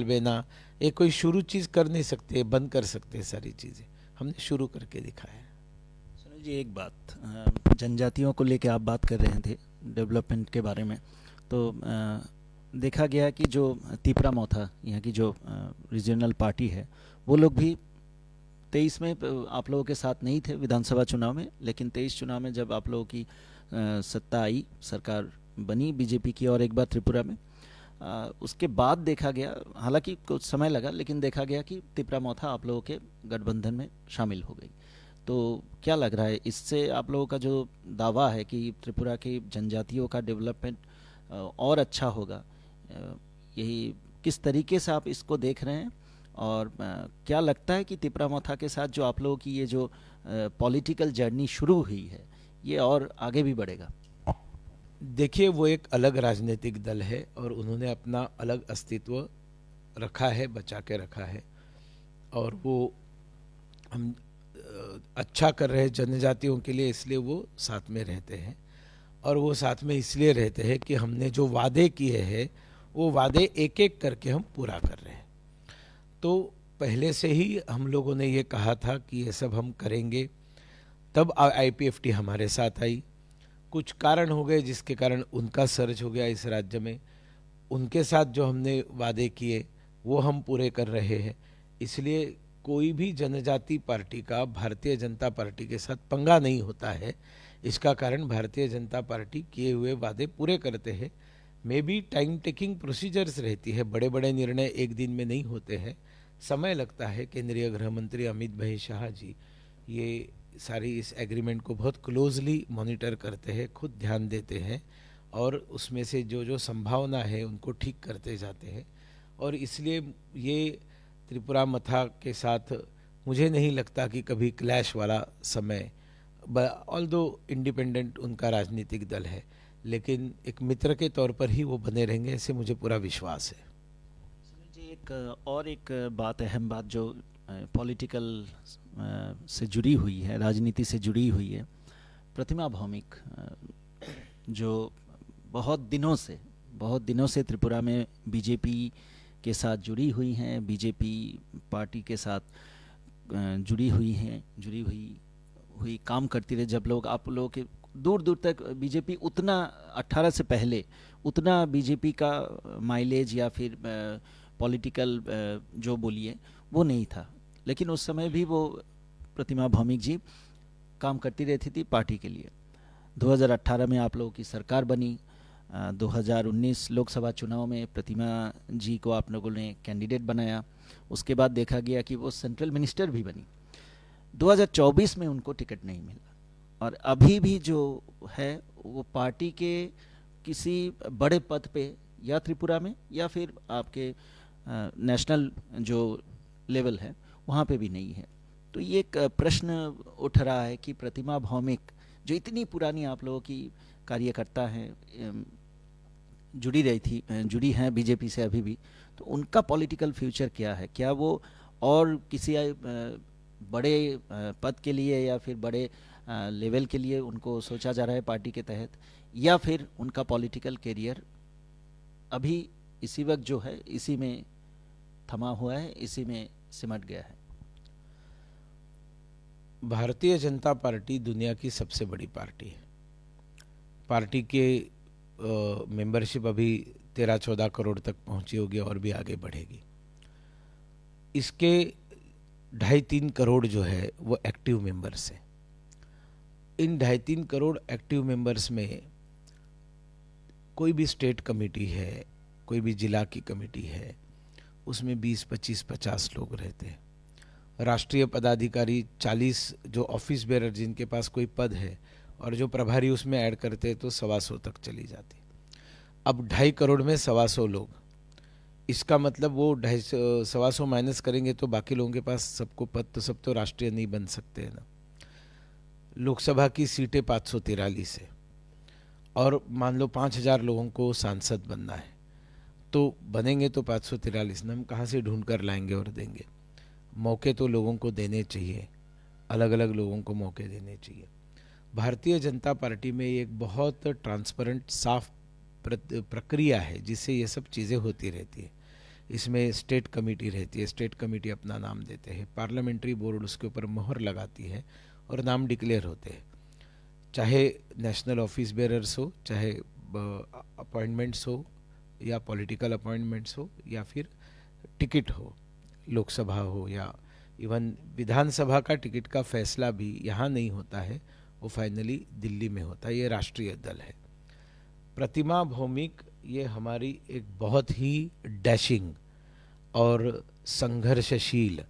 बेना, ये कोई शुरू चीज़ कर नहीं सकते, बंद कर सकते सारी चीज़ें। हमने शुरू करके दिखाया। सुनील जी, एक बात, जनजातियों को लेके आप बात कर रहे थे डेवलपमेंट के बारे में, तो देखा गया कि जो तिपरा-मौथा यहाँ की जो रीजनल पार्टी है, वो लोग भी 23 में आप लोगों के साथ नहीं थे विधानसभा चुनाव में, लेकिन 23 चुनाव में जब आप लोगों की सत्ता आई, सरकार बनी बीजेपी की और एक बार त्रिपुरा में, उसके बाद देखा गया, हालांकि कुछ समय लगा, लेकिन देखा गया कि तिपरा-मौथा आप लोगों के गठबंधन में शामिल हो गई। तो क्या लग रहा है, इससे आप लोगों का जो दावा है कि त्रिपुरा की जनजातियों का डेवलपमेंट और अच्छा होगा, यही किस तरीके से आप इसको देख रहे हैं? और क्या लगता है कि तिपरा-मौथा के साथ जो आप लोगों की ये जो पॉलिटिकल जर्नी शुरू हुई है, ये और आगे भी बढ़ेगा? देखिए, वो एक अलग राजनीतिक दल है और उन्होंने अपना अलग अस्तित्व रखा है, बचा के रखा है। और वो हम अच्छा कर रहे हैं जनजातियों के लिए, इसलिए वो साथ में रहते हैं। और वो साथ में इसलिए रहते हैं कि हमने जो वादे किए हैं वो वादे एक एक करके हम पूरा कर रहे हैं। तो पहले से ही हम लोगों ने ये कहा था कि ये सब हम करेंगे। तब आईपीएफटी हमारे साथ आई। कुछ कारण हो गए जिसके कारण उनका सर्च हो गया इस राज्य में। उनके साथ जो हमने वादे किए वो हम पूरे कर रहे हैं। इसलिए कोई भी जनजाति पार्टी का भारतीय जनता पार्टी के साथ पंगा नहीं होता है। इसका कारण भारतीय जनता पार्टी किए हुए वादे पूरे करते हैं। May be time taking procedures रहती है, बड़े बड़े निर्णय एक दिन में नहीं होते हैं, समय लगता है। केंद्रीय गृह मंत्री अमित भाई शाह जी ये सारी इस एग्रीमेंट को बहुत क्लोजली मॉनिटर करते हैं, खुद ध्यान देते हैं और उसमें से जो जो संभावना है उनको ठीक करते जाते हैं। और इसलिए ये त्रिपुरा मथा के साथ मुझे नहीं लगता कि कभी क्लैश वाला समय, ऑल्दो इंडिपेंडेंट उनका राजनीतिक दल है, लेकिन एक मित्र के तौर पर ही वो बने रहेंगे, ऐसे मुझे पूरा विश्वास है। जी, एक बात, अहम बात जो पॉलिटिकल से जुड़ी हुई है, राजनीति से जुड़ी हुई है, प्रतिमा भौमिक जो बहुत दिनों से त्रिपुरा में बीजेपी के साथ जुड़ी हुई हैं, बीजेपी पार्टी के साथ जुड़ी हुई काम करती रही। जब लोग, आप लोगों के दूर दूर तक बीजेपी उतना 18 से पहले उतना बीजेपी का माइलेज या फिर पॉलिटिकल जो बोलिए वो नहीं था, लेकिन उस समय भी वो प्रतिमा भौमिक जी काम करती रहती थी पार्टी के लिए। 2018 में आप लोगों की सरकार बनी, 2019 लोकसभा चुनाव में प्रतिमा जी को आप लोगों ने कैंडिडेट बनाया, उसके बाद देखा गया कि वो सेंट्रल मिनिस्टर भी बनी। 2024 में उनको टिकट नहीं मिला और अभी भी जो है वो पार्टी के किसी बड़े पद पे या त्रिपुरा में या फिर आपके नेशनल जो लेवल है वहाँ पे भी नहीं है। तो ये एक प्रश्न उठ रहा है कि प्रतिमा भौमिक जो इतनी पुरानी आप लोगों की कार्यकर्ता हैं, जुड़ी हैं बीजेपी से अभी भी, तो उनका पॉलिटिकल फ्यूचर क्या है? क्या वो और किसी बड़े पद के लिए या फिर बड़े लेवल के लिए उनको सोचा जा रहा है पार्टी के तहत, या फिर उनका पॉलिटिकल करियर अभी इसी वक्त जो है इसी में थमा हुआ है, इसी में सिमट गया है? भारतीय जनता पार्टी दुनिया की सबसे बड़ी पार्टी है। पार्टी के मेंबरशिप अभी 13-14 करोड़ तक पहुंची होगी और भी आगे बढ़ेगी। इसके 2.5-3 करोड़ जो है वो एक्टिव मेंबर्स हैं। इन 2.5-3 करोड़ एक्टिव मेंबर्स में कोई भी स्टेट कमेटी है, कोई भी जिला की कमेटी है, उसमें 20-25-50 लोग रहते हैं। राष्ट्रीय पदाधिकारी 40 जो ऑफिस बेरर जिनके पास कोई पद है और जो प्रभारी उसमें ऐड करते हैं तो 125 तक चली जाती। अब 2.5 करोड़ में 125 लोग, इसका मतलब वो 125 माइनस करेंगे तो बाकी लोगों के पास सबको पद तो सब तो राष्ट्रीय नहीं बन सकते हैं ना। लोकसभा की सीटें 543 है और मान लो 5000 लोगों को सांसद बनना है, तो बनेंगे तो 543 ना, हम कहाँ से ढूंढ कर लाएंगे और देंगे? मौके तो लोगों को देने चाहिए, अलग अलग लोगों को मौके देने चाहिए। भारतीय जनता पार्टी में एक बहुत ट्रांसपेरेंट साफ प्रक्रिया है जिससे ये सब चीज़ें होती रहती है। इसमें स्टेट कमेटी रहती है, स्टेट कमेटी अपना नाम देते हैं, पार्लियामेंट्री बोर्ड उसके ऊपर मोहर लगाती है और नाम डिक्लेयर होते हैं। चाहे नेशनल ऑफिस बेरर्स हो, चाहे अपॉइंटमेंट्स हो या पॉलिटिकल अपॉइंटमेंट्स हो या फिर टिकट हो, लोकसभा हो या इवन विधानसभा का टिकट का फैसला भी यहाँ नहीं होता है, वो फाइनली दिल्ली में होता है। ये राष्ट्रीय दल है। प्रतिमा भौमिक ये हमारी एक बहुत ही डैशिंग और संघर्षशील,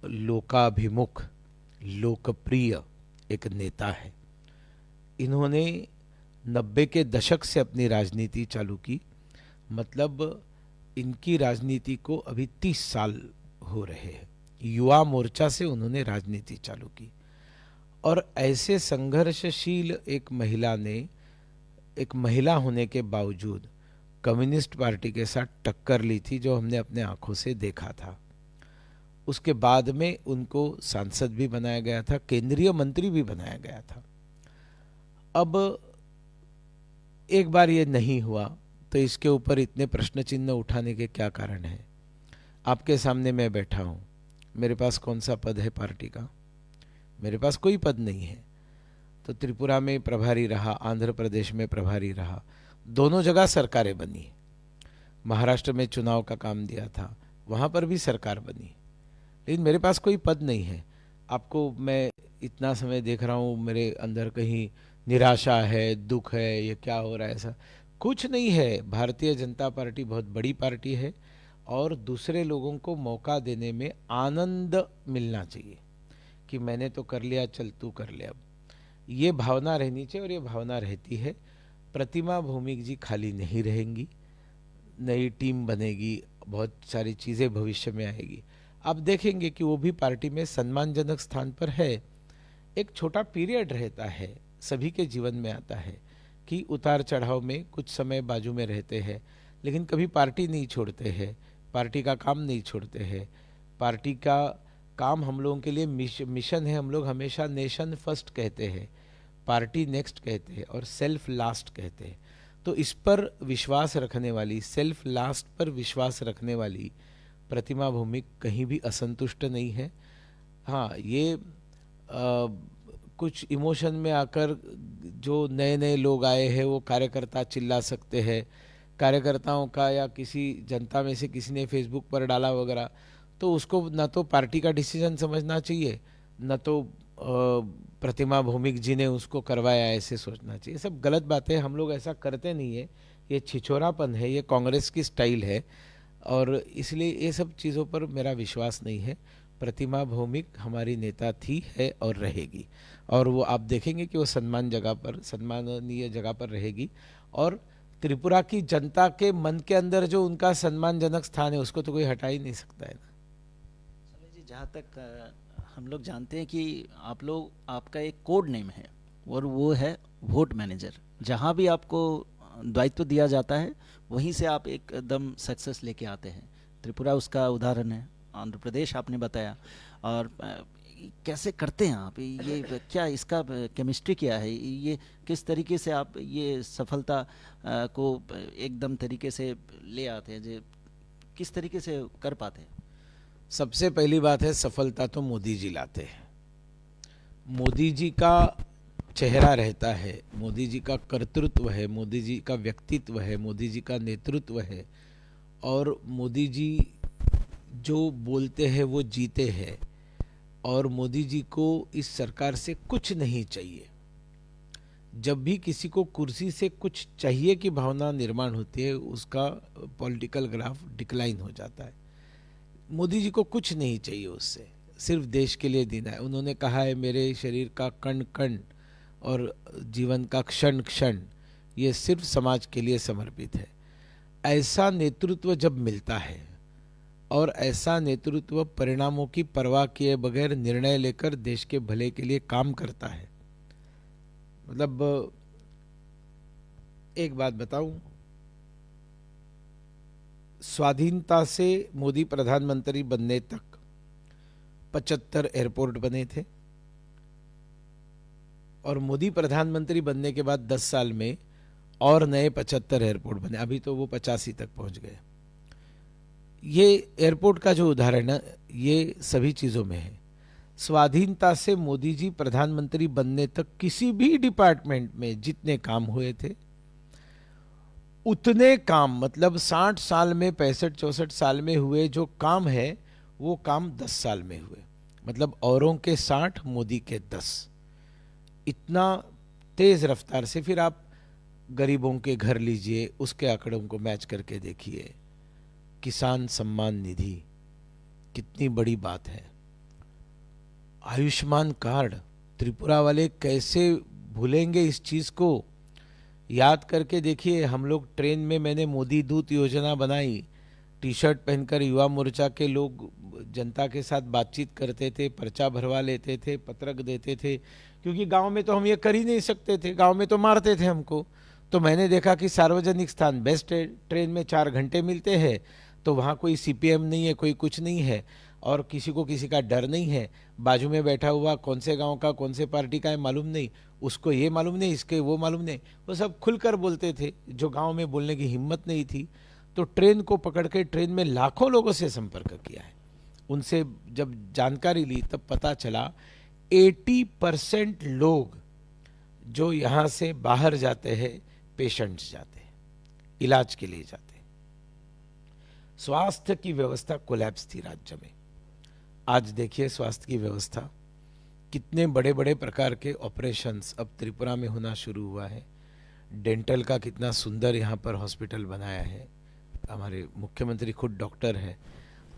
लोकाभिमुख, लोकप्रिय एक नेता है। इन्होंने 90 के दशक से अपनी राजनीति चालू की, मतलब इनकी राजनीति को अभी 30 साल हो रहे हैं। युवा मोर्चा से उन्होंने राजनीति चालू की और ऐसे संघर्षशील एक महिला ने, एक महिला होने के बावजूद कम्युनिस्ट पार्टी के साथ टक्कर ली थी, जो हमने अपने आंखों से देखा था। उसके बाद में उनको सांसद भी बनाया गया था, केंद्रीय मंत्री भी बनाया गया था। अब एक बार ये नहीं हुआ तो इसके ऊपर इतने प्रश्न चिन्ह उठाने के क्या कारण है? आपके सामने मैं बैठा हूं, मेरे पास कौन सा पद है पार्टी का? मेरे पास कोई पद नहीं है। तो त्रिपुरा में प्रभारी रहा, आंध्र प्रदेश में प्रभारी रहा, दोनों जगह सरकारें बनी। महाराष्ट्र में चुनाव का काम दिया था, वहां पर भी सरकार बनी। लेकिन मेरे पास कोई पद नहीं है। आपको मैं इतना समय देख रहा हूँ, मेरे अंदर कहीं निराशा है, दुख है, ये क्या हो रहा है, ऐसा कुछ नहीं है। भारतीय जनता पार्टी बहुत बड़ी पार्टी है और दूसरे लोगों को मौका देने में आनंद मिलना चाहिए कि मैंने तो कर लिया, चल तू कर ले। अब ये भावना रहनी चाहिए और ये भावना रहती है। प्रतिमा भौमिक जी खाली नहीं रहेंगी, नई टीम बनेगी, बहुत सारी चीज़ें भविष्य में आएगी। आप देखेंगे कि वो भी पार्टी में सम्मानजनक स्थान पर है। एक छोटा पीरियड रहता है, सभी के जीवन में आता है कि उतार चढ़ाव में कुछ समय बाजू में रहते हैं, लेकिन कभी पार्टी नहीं छोड़ते हैं, पार्टी का काम नहीं छोड़ते हैं। पार्टी का काम हम लोगों के लिए मिशन है। हम लोग हमेशा नेशन फर्स्ट कहते हैं, पार्टी नेक्स्ट कहते हैं और सेल्फ लास्ट कहते हैं। तो इस पर विश्वास रखने वाली, सेल्फ लास्ट पर विश्वास रखने वाली प्रतिमा भौमिक कहीं भी असंतुष्ट नहीं है। हाँ, ये कुछ इमोशन में आकर जो नए नए लोग आए हैं वो कार्यकर्ता चिल्ला सकते हैं, कार्यकर्ताओं का या किसी जनता में से किसी ने फेसबुक पर डाला वगैरह, तो उसको न तो पार्टी का डिसीजन समझना चाहिए, न तो प्रतिमा भौमिक जी ने उसको करवाया ऐसे सोचना चाहिए। सब गलत बातें, हम लोग ऐसा करते नहीं है, ये छिछोरापन है, ये कांग्रेस की स्टाइल है और इसलिए ये सब चीज़ों पर मेरा विश्वास नहीं है। प्रतिमा भौमिक हमारी नेता थी, है और रहेगी, और वो आप देखेंगे कि वो सम्माननीय जगह पर रहेगी। और त्रिपुरा की जनता के मन के अंदर जो उनका सम्मानजनक स्थान है उसको तो कोई हटा ही नहीं सकता है ना। समय जी, जहाँ तक हम लोग जानते हैं कि आपका एक कोड नेम है और वो है वोट मैनेजर। जहाँ भी आपको दायित्व दिया जाता है वहीं से आप एकदम सक्सेस लेके आते हैं। त्रिपुरा उसका उदाहरण है, आंध्र प्रदेश आपने बताया। और कैसे करते हैं आप ये, क्या इसका केमिस्ट्री क्या है, ये किस तरीके से आप ये सफलता को एकदम तरीके से ले आते हैं, जो किस तरीके से कर पाते हैं? सबसे पहली बात है, सफलता तो मोदी जी लाते हैं। मोदी जी का चेहरा रहता है, मोदी जी का कर्तृत्व है, मोदी जी का व्यक्तित्व है, मोदी जी का नेतृत्व है और मोदी जी जो बोलते हैं वो जीते हैं। और मोदी जी को इस सरकार से कुछ नहीं चाहिए। जब भी किसी को कुर्सी से कुछ चाहिए की भावना निर्माण होती है, उसका पॉलिटिकल ग्राफ डिक्लाइन हो जाता है। मोदी जी को कुछ नहीं चाहिए उससे, सिर्फ देश के लिए जीना है। उन्होंने कहा है, मेरे शरीर का कण कण और जीवन का क्षण क्षण ये सिर्फ समाज के लिए समर्पित है। ऐसा नेतृत्व जब मिलता है और ऐसा नेतृत्व परिणामों की परवाह किए बगैर निर्णय लेकर देश के भले के लिए काम करता है। मतलब एक बात बताऊं, स्वाधीनता से मोदी प्रधानमंत्री बनने तक 75 एयरपोर्ट बने थे और मोदी प्रधानमंत्री बनने के बाद 10 साल में और नए 75 एयरपोर्ट बने। अभी तो वो 85 तक पहुंच गए। ये एयरपोर्ट का जो उदाहरण है, ये सभी चीज़ों में है। स्वाधीनता से मोदी जी प्रधानमंत्री बनने तक किसी भी डिपार्टमेंट में जितने काम हुए थे उतने काम, मतलब 60 साल में 65-64 साल में हुए जो काम है वो काम 10 साल में हुए। मतलब औरों के 60, मोदी के 10। इतना तेज रफ्तार से। फिर आप गरीबों के घर लीजिए, उसके आंकड़ों को मैच करके देखिए। किसान सम्मान निधि कितनी बड़ी बात है। आयुष्मान कार्ड, त्रिपुरा वाले कैसे भूलेंगे इस चीज को। याद करके देखिए, हम लोग ट्रेन में, मैंने मोदी दूत योजना बनाई, टी शर्ट पहनकर युवा मोर्चा के लोग जनता के साथ बातचीत करते थे, पर्चा भरवा लेते थे, पत्रक देते थे, क्योंकि गांव में तो हम ये कर ही नहीं सकते थे, गांव में तो मारते थे हमको। तो मैंने देखा कि सार्वजनिक स्थान बेस्ट है, ट्रेन में 4 घंटे मिलते हैं, तो वहाँ कोई सीपीएम नहीं है, कोई कुछ नहीं है और किसी को किसी का डर नहीं है। बाजू में बैठा हुआ कौन से गांव का, कौन से पार्टी का है मालूम नहीं, उसको ये मालूम नहीं, इसके वो मालूम नहीं। वो सब खुलकर बोलते थे, जो गांव में बोलने की हिम्मत नहीं थी। तो ट्रेन को पकड़ के ट्रेन में लाखों लोगों से संपर्क किया है। उनसे जब जानकारी ली तब पता चला 80% लोग जो यहाँ से बाहर जाते हैं, पेशेंट्स जाते हैं, इलाज के लिए जाते हैं। स्वास्थ्य की व्यवस्था कोलैप्स थी राज्य में। आज देखिए स्वास्थ्य की व्यवस्था, कितने बड़े बड़े प्रकार के ऑपरेशंस अब त्रिपुरा में होना शुरू हुआ है। डेंटल का कितना सुंदर यहाँ पर हॉस्पिटल बनाया है। हमारे मुख्यमंत्री खुद डॉक्टर है,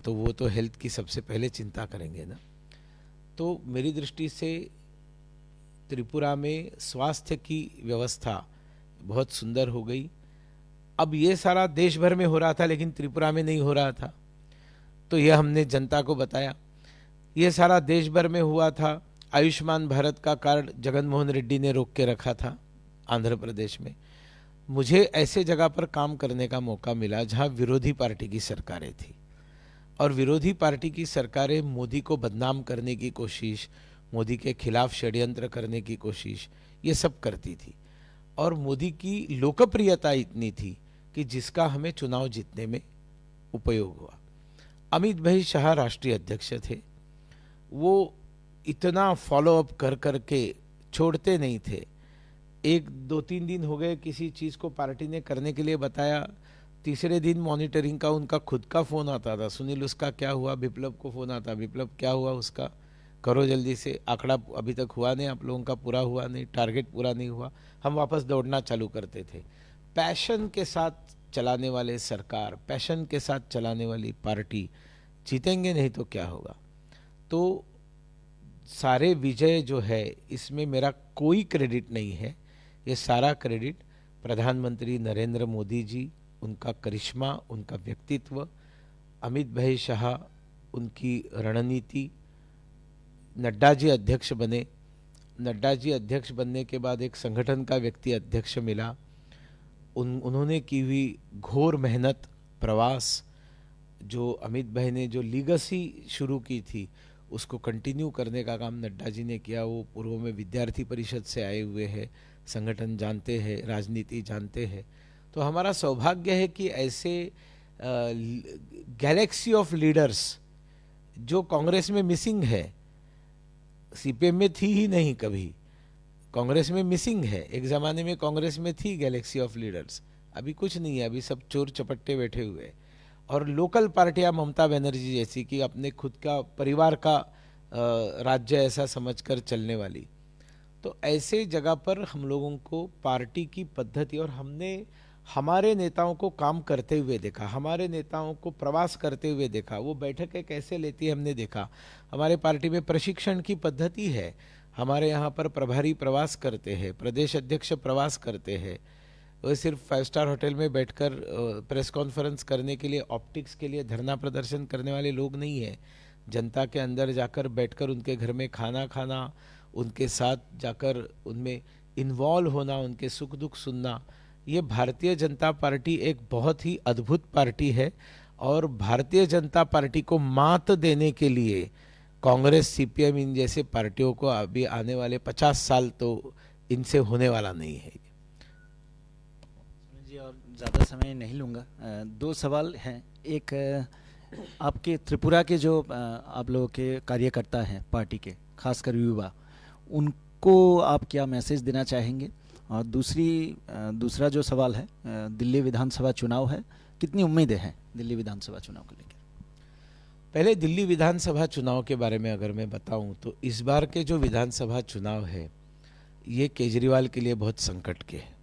तो वो तो हेल्थ की सबसे पहले चिंता करेंगे ना। तो मेरी दृष्टि से त्रिपुरा में स्वास्थ्य की व्यवस्था बहुत सुंदर हो गई। अब ये सारा देश भर में हो रहा था, लेकिन त्रिपुरा में नहीं हो रहा था, तो यह हमने जनता को बताया। ये सारा देश भर में हुआ था। आयुष्मान भारत का कार्ड जगन मोहन रेड्डी ने रोक के रखा था आंध्र प्रदेश में। मुझे ऐसे जगह पर काम करने का मौका मिला जहां विरोधी पार्टी की सरकारें थी, और विरोधी पार्टी की सरकारें मोदी को बदनाम करने की कोशिश, मोदी के खिलाफ षड्यंत्र करने की कोशिश, ये सब करती थी। और मोदी की लोकप्रियता इतनी थी कि जिसका हमें चुनाव जीतने में उपयोग हुआ। अमित भाई शाह राष्ट्रीय अध्यक्ष थे, वो इतना फॉलोअप कर कर के छोड़ते नहीं थे। एक दो तीन दिन हो गए किसी चीज़ को पार्टी ने करने के लिए बताया, तीसरे दिन मॉनिटरिंग का उनका खुद का फ़ोन आता था, सुनील उसका क्या हुआ, विप्लव को फ़ोन आता, विप्लव क्या हुआ उसका, करो जल्दी से, आंकड़ा अभी तक हुआ नहीं, आप लोगों का पूरा हुआ नहीं, टारगेट पूरा नहीं हुआ। हम वापस दौड़ना चालू करते थे। पैशन के साथ चलाने वाले सरकार, पैशन के साथ चलाने वाली पार्टी जीतेंगे, नहीं तो क्या होगा। तो सारे विजय जो है इसमें मेरा कोई क्रेडिट नहीं है, ये सारा क्रेडिट प्रधानमंत्री नरेंद्र मोदी जी, उनका करिश्मा, उनका व्यक्तित्व, अमित भाई शाह, उनकी रणनीति। नड्डा जी अध्यक्ष बने, नड्डा जी अध्यक्ष बनने के बाद एक संगठन का व्यक्ति अध्यक्ष मिला। उन्होंने की हुई घोर मेहनत, प्रवास, जो अमित भाई ने जो लीगेसी शुरू की थी उसको कंटिन्यू करने का काम नड्डा जी ने किया। वो पूर्व में विद्यार्थी परिषद से आए हुए हैं, संगठन जानते हैं, राजनीति जानते हैं। तो हमारा सौभाग्य है कि ऐसे गैलेक्सी ऑफ लीडर्स जो कांग्रेस में मिसिंग है, सीपीएम में थी ही नहीं कभी, कांग्रेस में मिसिंग है। एक ज़माने में कांग्रेस में थी गैलेक्सी ऑफ लीडर्स, अभी कुछ नहीं है, अभी सब चोर चपट्टे बैठे हुए। और लोकल पार्टियां ममता बनर्जी जैसी कि अपने खुद का परिवार का राज्य ऐसा समझकर चलने वाली। तो ऐसे जगह पर हम लोगों को पार्टी की पद्धति, और हमने हमारे नेताओं को काम करते हुए देखा, हमारे नेताओं को प्रवास करते हुए देखा, वो बैठकें कैसे लेती है हमने देखा। हमारे पार्टी में प्रशिक्षण की पद्धति है, हमारे यहाँ पर प्रभारी प्रवास करते हैं, प्रदेश अध्यक्ष प्रवास करते हैं। वो सिर्फ 5 स्टार होटल में बैठकर प्रेस कॉन्फ्रेंस करने के लिए, ऑप्टिक्स के लिए धरना प्रदर्शन करने वाले लोग नहीं हैं। जनता के अंदर जाकर बैठकर उनके घर में खाना खाना, उनके साथ जाकर उनमें इन्वॉल्व होना, उनके सुख दुख सुनना, ये भारतीय जनता पार्टी एक बहुत ही अद्भुत पार्टी है। और भारतीय जनता पार्टी को मात देने के लिए कांग्रेस, सीपीएम, इन जैसे पार्टियों को अभी आने वाले 50 साल तो इनसे होने वाला नहीं है। जी, और ज़्यादा समय नहीं लूँगा। 2 सवाल हैं। एक, आपके त्रिपुरा के जो आप लोगों के कार्यकर्ता हैं पार्टी के, खासकर युवा, उनको आप क्या मैसेज देना चाहेंगे? और दूसरा जो सवाल है, दिल्ली विधानसभा चुनाव है, कितनी उम्मीदें हैं दिल्ली विधानसभा चुनाव को लेकर? पहले दिल्ली विधानसभा चुनाव के बारे में अगर मैं बताऊं तो इस बार के जो विधानसभा चुनाव है ये केजरीवाल के लिए बहुत संकट के है।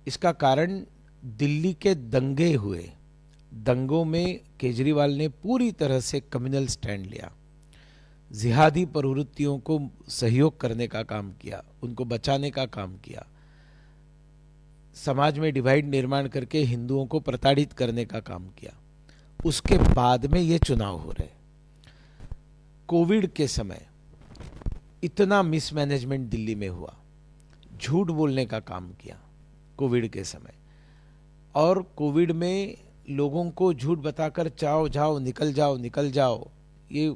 इसका कारण दिल्ली के दंगे हुए, दंगों में केजरीवाल ने पूरी तरह से कम्युनल स्टैंड लिया, जिहादी प्रवृत्तियों को सहयोग करने का काम किया, उनको बचाने का काम किया, समाज में डिवाइड निर्माण करके हिंदुओं को प्रताड़ित करने का काम किया। उसके बाद में ये चुनाव हो रहे। कोविड के समय इतना मिसमैनेजमेंट दिल्ली में हुआ, झूठ बोलने का काम किया कोविड के समय, और कोविड में लोगों को झूठ बताकर जाओ जाओ निकल जाओ निकल जाओ, ये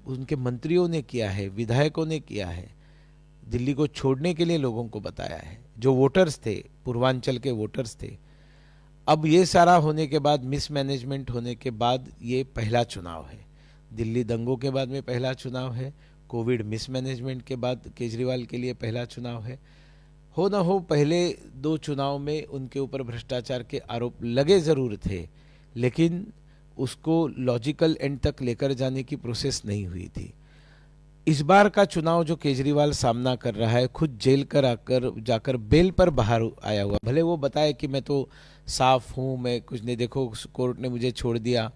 उनके मंत्रियों ने किया है, विधायकों ने किया है। दिल्ली को छोड़ने के लिए लोगों को बताया है, जो वोटर्स थे, पूर्वांचल के वोटर्स थे। अब ये सारा होने के बाद, मिसमैनेजमेंट होने के बाद, ये पहला चुनाव है। दिल्ली दंगों के बाद में पहला चुनाव है, कोविड मिसमैनेजमेंट के बाद केजरीवाल के लिए पहला चुनाव है। हो न हो पहले 2 चुनाव में उनके ऊपर भ्रष्टाचार के आरोप लगे जरूर थे, लेकिन उसको लॉजिकल एंड तक लेकर जाने की प्रोसेस नहीं हुई थी। इस बार का चुनाव जो केजरीवाल सामना कर रहा है, खुद जेल कर आकर जाकर बेल पर बाहर आया हुआ, भले वो बताए कि मैं तो साफ हूँ, मैं कुछ नहीं, देखो कोर्ट ने मुझे छोड़ दिया,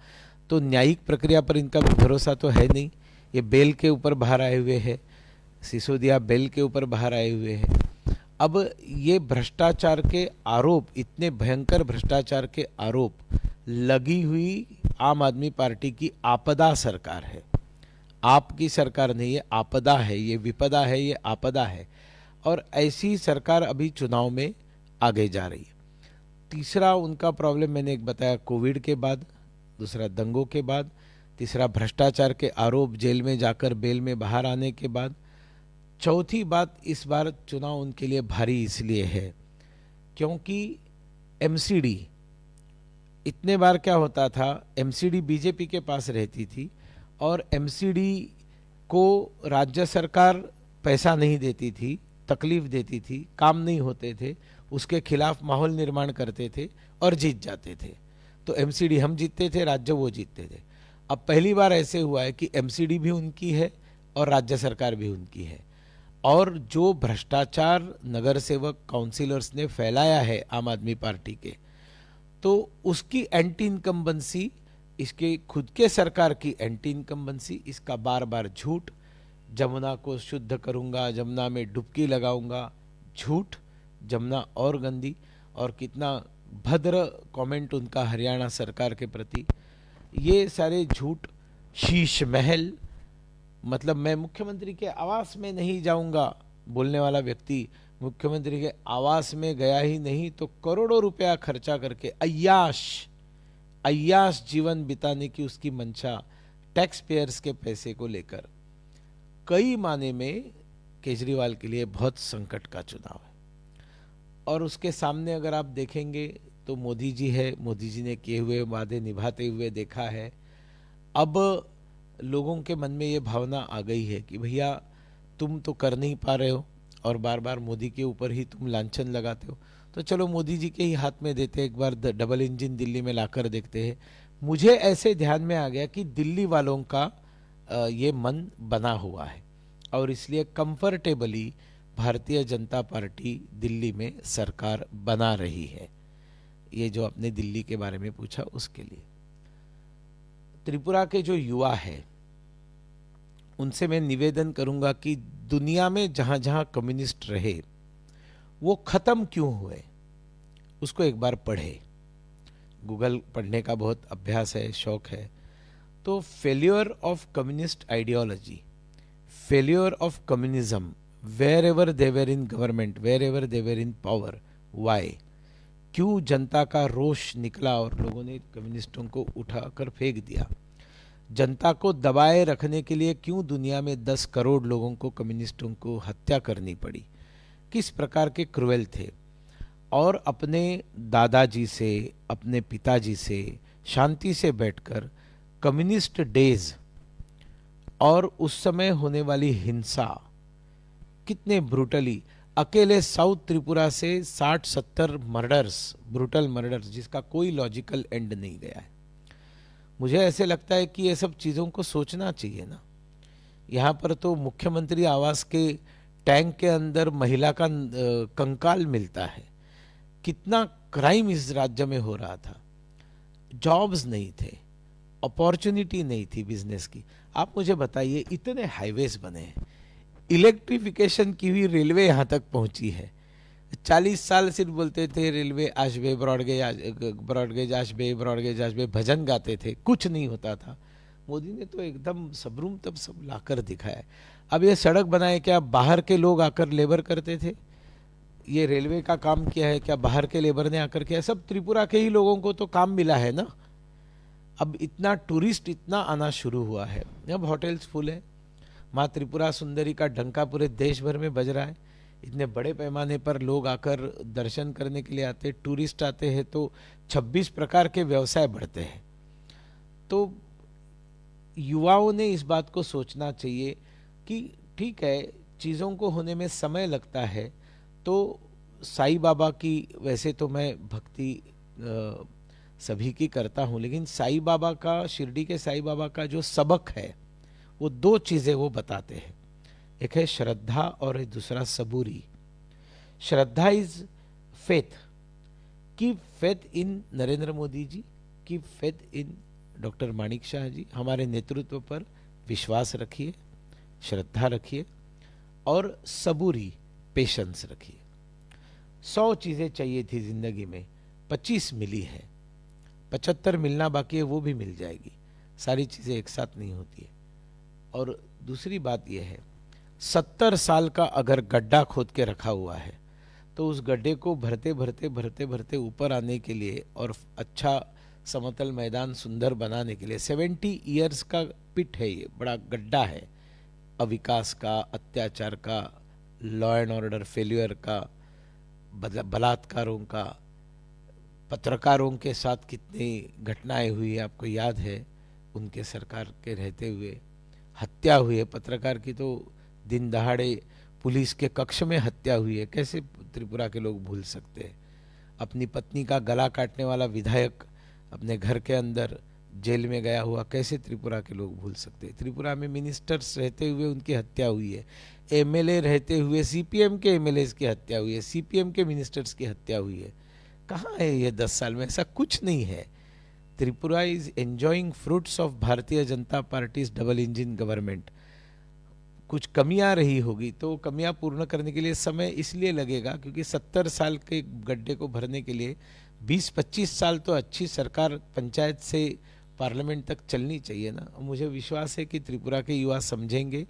तो न्यायिक प्रक्रिया पर इनका भरोसा तो है नहीं। ये बेल के ऊपर बाहर आए हुए हैं, सिसोदिया बेल के ऊपर बाहर आए हुए हैं। अब ये भ्रष्टाचार के आरोप, इतने भयंकर भ्रष्टाचार के आरोप लगी हुई आम आदमी पार्टी की आपदा सरकार है। आपकी सरकार नहीं, ये आपदा है, ये विपदा है, ये आपदा है। और ऐसी सरकार अभी चुनाव में आगे जा रही है। तीसरा उनका प्रॉब्लम मैंने एक बताया कोविड के बाद, दूसरा दंगों के बाद, तीसरा भ्रष्टाचार के आरोप, जेल में जाकर बेल में बाहर आने के बाद, चौथी बात, इस बार चुनाव उनके लिए भारी इसलिए है क्योंकि एमसीडी, इतने बार क्या होता था, एमसीडी बीजेपी के पास रहती थी और एमसीडी को राज्य सरकार पैसा नहीं देती थी, तकलीफ देती थी, काम नहीं होते थे, उसके खिलाफ माहौल निर्माण करते थे और जीत जाते थे। तो एमसीडी हम जीतते थे, राज्य वो जीतते थे। अब पहली बार ऐसे हुआ है कि एमसीडी भी उनकी है और राज्य सरकार भी उनकी है। और जो भ्रष्टाचार नगर सेवक काउंसिलर्स ने फैलाया है आम आदमी पार्टी के, तो उसकी एंटी इनकम्बेंसी, इसके खुद के सरकार की एंटी इनकम्बेंसी, इसका बार बार झूठ, जमुना को शुद्ध करूंगा, जमुना में डुबकी लगाऊंगा, झूठ, जमुना और गंदी, और कितना भद्र कमेंट उनका हरियाणा सरकार के प्रति, ये सारे झूठ। शीश महल, मतलब मैं मुख्यमंत्री के आवास में नहीं जाऊंगा बोलने वाला व्यक्ति मुख्यमंत्री के आवास में गया ही नहीं तो करोड़ों रुपया खर्चा करके अय्याश जीवन बिताने की उसकी मंशा, टैक्स पेयर्स के पैसे को लेकर। कई माने में केजरीवाल के लिए बहुत संकट का चुनाव है। और उसके सामने अगर आप देखेंगे तो मोदी जी है, मोदी जी ने किए हुए वादे निभाते हुए देखा है। अब लोगों के मन में ये भावना आ गई है कि भैया तुम तो कर नहीं पा रहे हो और बार बार मोदी के ऊपर ही तुम लांछन लगाते हो, तो चलो मोदी जी के ही हाथ में देते हैं, एक बार डबल इंजन दिल्ली में लाकर देखते हैं। मुझे ऐसे ध्यान में आ गया कि दिल्ली वालों का ये मन बना हुआ है और इसलिए कंफर्टेबली भारतीय जनता पार्टी दिल्ली में सरकार बना रही है। ये जो आपने दिल्ली के बारे में पूछा उसके लिए। त्रिपुरा के जो युवा है उनसे मैं निवेदन करूंगा कि दुनिया में जहां जहां कम्युनिस्ट रहे वो खत्म क्यों हुए उसको एक बार पढ़े। गूगल पढ़ने का बहुत अभ्यास है, शौक है। तो failure of communist ideology, failure of communism, wherever they were in government, wherever they were in power, why, क्यों जनता का रोष निकला और लोगों ने कम्युनिस्टों को उठाकर फेंक दिया। जनता को दबाए रखने के लिए क्यों दुनिया में 10 करोड़ लोगों को, कम्युनिस्टों को हत्या करनी पड़ी, किस प्रकार के क्रूएल थे। और अपने दादाजी से, अपने पिताजी से शांति से बैठकर कम्युनिस्ट डेज और उस समय होने वाली हिंसा, कितने ब्रूटली, अकेले साउथ त्रिपुरा से 60-70 मर्डर्स, ब्रूटल मर्डर्स, जिसका कोई लॉजिकल एंड नहीं गया है। मुझे ऐसे लगता है कि ये सब चीज़ों को सोचना चाहिए ना। यहाँ पर तो मुख्यमंत्री आवास के टैंक के अंदर महिला का कंकाल मिलता है। कितना क्राइम इस राज्य में हो रहा था, जॉब्स नहीं थे, अपॉर्चुनिटी नहीं थी बिजनेस की। आप मुझे बताइए, इतने हाईवेज बने हैं, इलेक्ट्रिफिकेशन की हुई रेलवे यहाँ तक पहुँची है। 40 साल सिर्फ बोलते थे रेलवे आशबे, ब्रॉडगेज आशबे, ब्रॉडगेज आशबे, भजन गाते थे, कुछ नहीं होता था। मोदी ने तो एकदम सबरूम तब सब लाकर दिखाया है। अब ये सड़क बनाए, क्या बाहर के लोग आकर लेबर करते थे? ये रेलवे का काम किया है, क्या बाहर के लेबर ने आकर किया? सब त्रिपुरा के ही लोगों को तो काम मिला है ना। अब इतना टूरिस्ट इतना आना शुरू हुआ है, अब होटल्स फुल है, माँ त्रिपुरा सुंदरी का डंका पूरे देश भर में बज रहा है। इतने बड़े पैमाने पर लोग आकर दर्शन करने के लिए आते, टूरिस्ट आते हैं, तो 26 प्रकार के व्यवसाय बढ़ते हैं। तो युवाओं ने इस बात को सोचना चाहिए कि ठीक है, चीज़ों को होने में समय लगता है। तो साईं बाबा की वैसे तो मैं भक्ति सभी की करता हूँ, लेकिन साईं बाबा का, शिरडी के साईं बाबा का जो सबक है वो दो चीज़ें वो बताते हैं। एक है श्रद्धा और एक दूसरा सबूरी। श्रद्धा is faith, keep faith in Narendra Modi ji, keep faith in doctor Manik Saha ji, हमारे नेतृत्व पर विश्वास रखिए, श्रद्धा रखिए, और सबूरी, पेशेंस रखिए। 100 चीज़ें चाहिए थी जिंदगी में, 25 मिली है, 75 मिलना बाकी है, वो भी मिल जाएगी। सारी चीज़ें एक साथ नहीं होती है। और दूसरी बात यह है, 70 साल का अगर गड्ढा खोद के रखा हुआ है तो उस गड्ढे को भरते भरते भरते भरते ऊपर आने के लिए और अच्छा समतल मैदान सुंदर बनाने के लिए 70 ईयर्स का पिट है, ये बड़ा गड्ढा है। अविकास का, अत्याचार का, लॉ एंड ऑर्डर फेल्यूर का, बलात्कारों का, पत्रकारों के साथ कितनी घटनाएं हुई आपको याद है, उनके सरकार के रहते हुए हत्या हुई है पत्रकार की, तो दिन दहाड़े पुलिस के कक्ष में हत्या हुई है। कैसे त्रिपुरा के लोग भूल सकते हैं? अपनी पत्नी का गला काटने वाला विधायक अपने घर के अंदर जेल में गया हुआ, कैसे त्रिपुरा के लोग भूल सकते हैं? त्रिपुरा में मिनिस्टर्स रहते हुए उनकी हत्या हुई है, एमएलए रहते हुए सीपीएम के एमएलए की हत्या हुई है, सीपीएम के मिनिस्टर्स की हत्या हुई है। कहाँ है ये 10 साल में? ऐसा कुछ नहीं है। Tripura is enjoying fruits of Bharatiya Janata party double engine government. कुछ कमियां रही होगी तो कमियां पूर्ण करने के लिए समय इसलिए लगेगा क्योंकि 70 साल के गड्ढे को भरने के लिए 20-25 साल तो अच्छी सरकार पंचायत से पार्लियामेंट तक चलनी चाहिए ना। मुझे विश्वास है कि त्रिपुरा के युवा समझेंगे।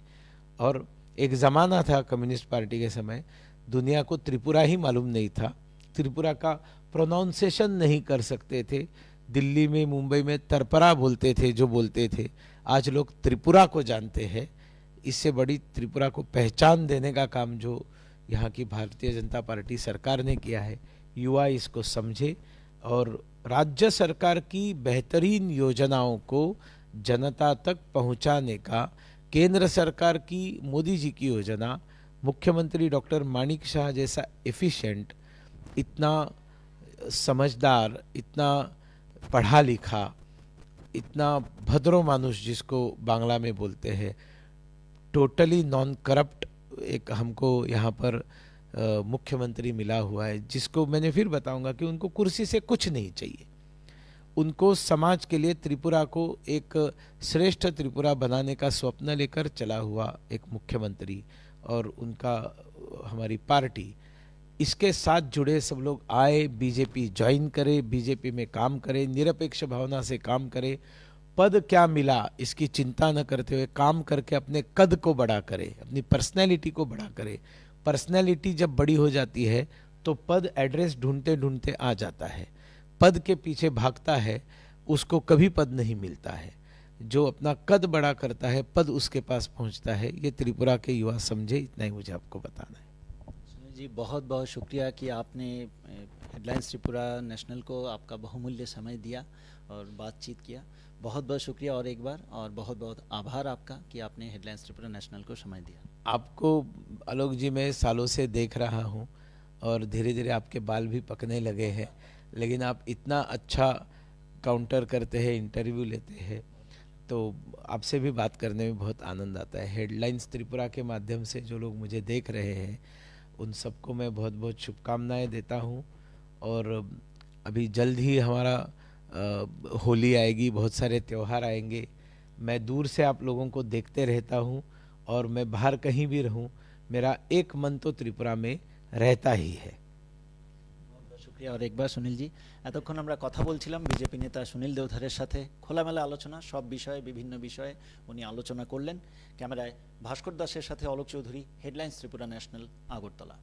और एक ज़माना था कम्युनिस्ट पार्टी के समय, दुनिया को त्रिपुरा ही मालूम नहीं था, त्रिपुरा का प्रोनाउंसिएशन नहीं कर सकते थे, दिल्ली में मुंबई में तरपरा बोलते थे जो बोलते थे। आज लोग त्रिपुरा को जानते हैं। इससे बड़ी त्रिपुरा को पहचान देने का काम जो यहाँ की भारतीय जनता पार्टी सरकार ने किया है, युवा इसको समझे और राज्य सरकार की बेहतरीन योजनाओं को जनता तक पहुँचाने का, केंद्र सरकार की मोदी जी की योजना, मुख्यमंत्री डॉक्टर माणिक शाह जैसा एफिशिएंट, इतना समझदार, इतना पढ़ा लिखा, इतना भद्रो मानुष जिसको बांग्ला में बोलते हैं, टोटली नॉन करप्ट एक हमको यहाँ पर मुख्यमंत्री मिला हुआ है, जिसको मैंने फिर बताऊंगा कि उनको कुर्सी से कुछ नहीं चाहिए, उनको समाज के लिए त्रिपुरा को एक श्रेष्ठ त्रिपुरा बनाने का स्वप्न लेकर चला हुआ एक मुख्यमंत्री और उनका हमारी पार्टी, इसके साथ जुड़े सब लोग आए, बीजेपी ज्वाइन करे, बीजेपी में काम करे, निरपेक्ष भावना से काम करे, पद क्या मिला इसकी चिंता न करते हुए काम करके अपने कद को बड़ा करे, अपनी पर्सनैलिटी को बड़ा करे। पर्सनैलिटी जब बड़ी हो जाती है तो पद एड्रेस ढूंढते ढूंढते आ जाता है, पद के पीछे भागता है उसको कभी पद नहीं मिलता है। जो अपना कद बड़ा करता है पद उसके पास पहुंचता है। ये त्रिपुरा के युवा समझे, इतना ही मुझे आपको बताना है। सुनील जी, बहुत बहुत शुक्रिया कि आपने हेडलाइंस त्रिपुरा नेशनल को आपका बहुमूल्य समय दिया और बातचीत किया। बहुत बहुत शुक्रिया और एक बार, और बहुत बहुत आभार आपका कि आपने हेडलाइंस त्रिपुरा नेशनल को समय दिया। आपको आलोक जी मैं सालों से देख रहा हूँ और धीरे धीरे आपके बाल भी पकने लगे हैं, लेकिन आप इतना अच्छा काउंटर करते हैं, इंटरव्यू लेते हैं, तो आपसे भी बात करने में बहुत आनंद आता है। हेडलाइंस त्रिपुरा के माध्यम से जो लोग मुझे देख रहे हैं उन सबको मैं बहुत बहुत शुभकामनाएं देता हूं। और अभी जल्द ही हमारा होली आएगी, बहुत सारे त्यौहार आएंगे। मैं दूर से आप लोगों को देखते रहता हूं और मैं बाहर कहीं भी रहूं, मेरा एक मन तो त्रिपुरा में रहता ही है। शुक्रिया और एक बार सुनील जी, এতক্ষণ আমরা কথা বলছিলাম বিজেপি নেতা সুনীল দেওধরের সাথে। খোলামেলা আলোচনা, সব বিষয়ে, বিভিন্ন বিষয়ে উনি আলোচনা করলেন। ক্যামেরায় ভাস্কর দাসের সাথে অলোক চৌধুরী, হেডলাইন্স ত্রিপুরা ন্যাশনাল, আগরতলা।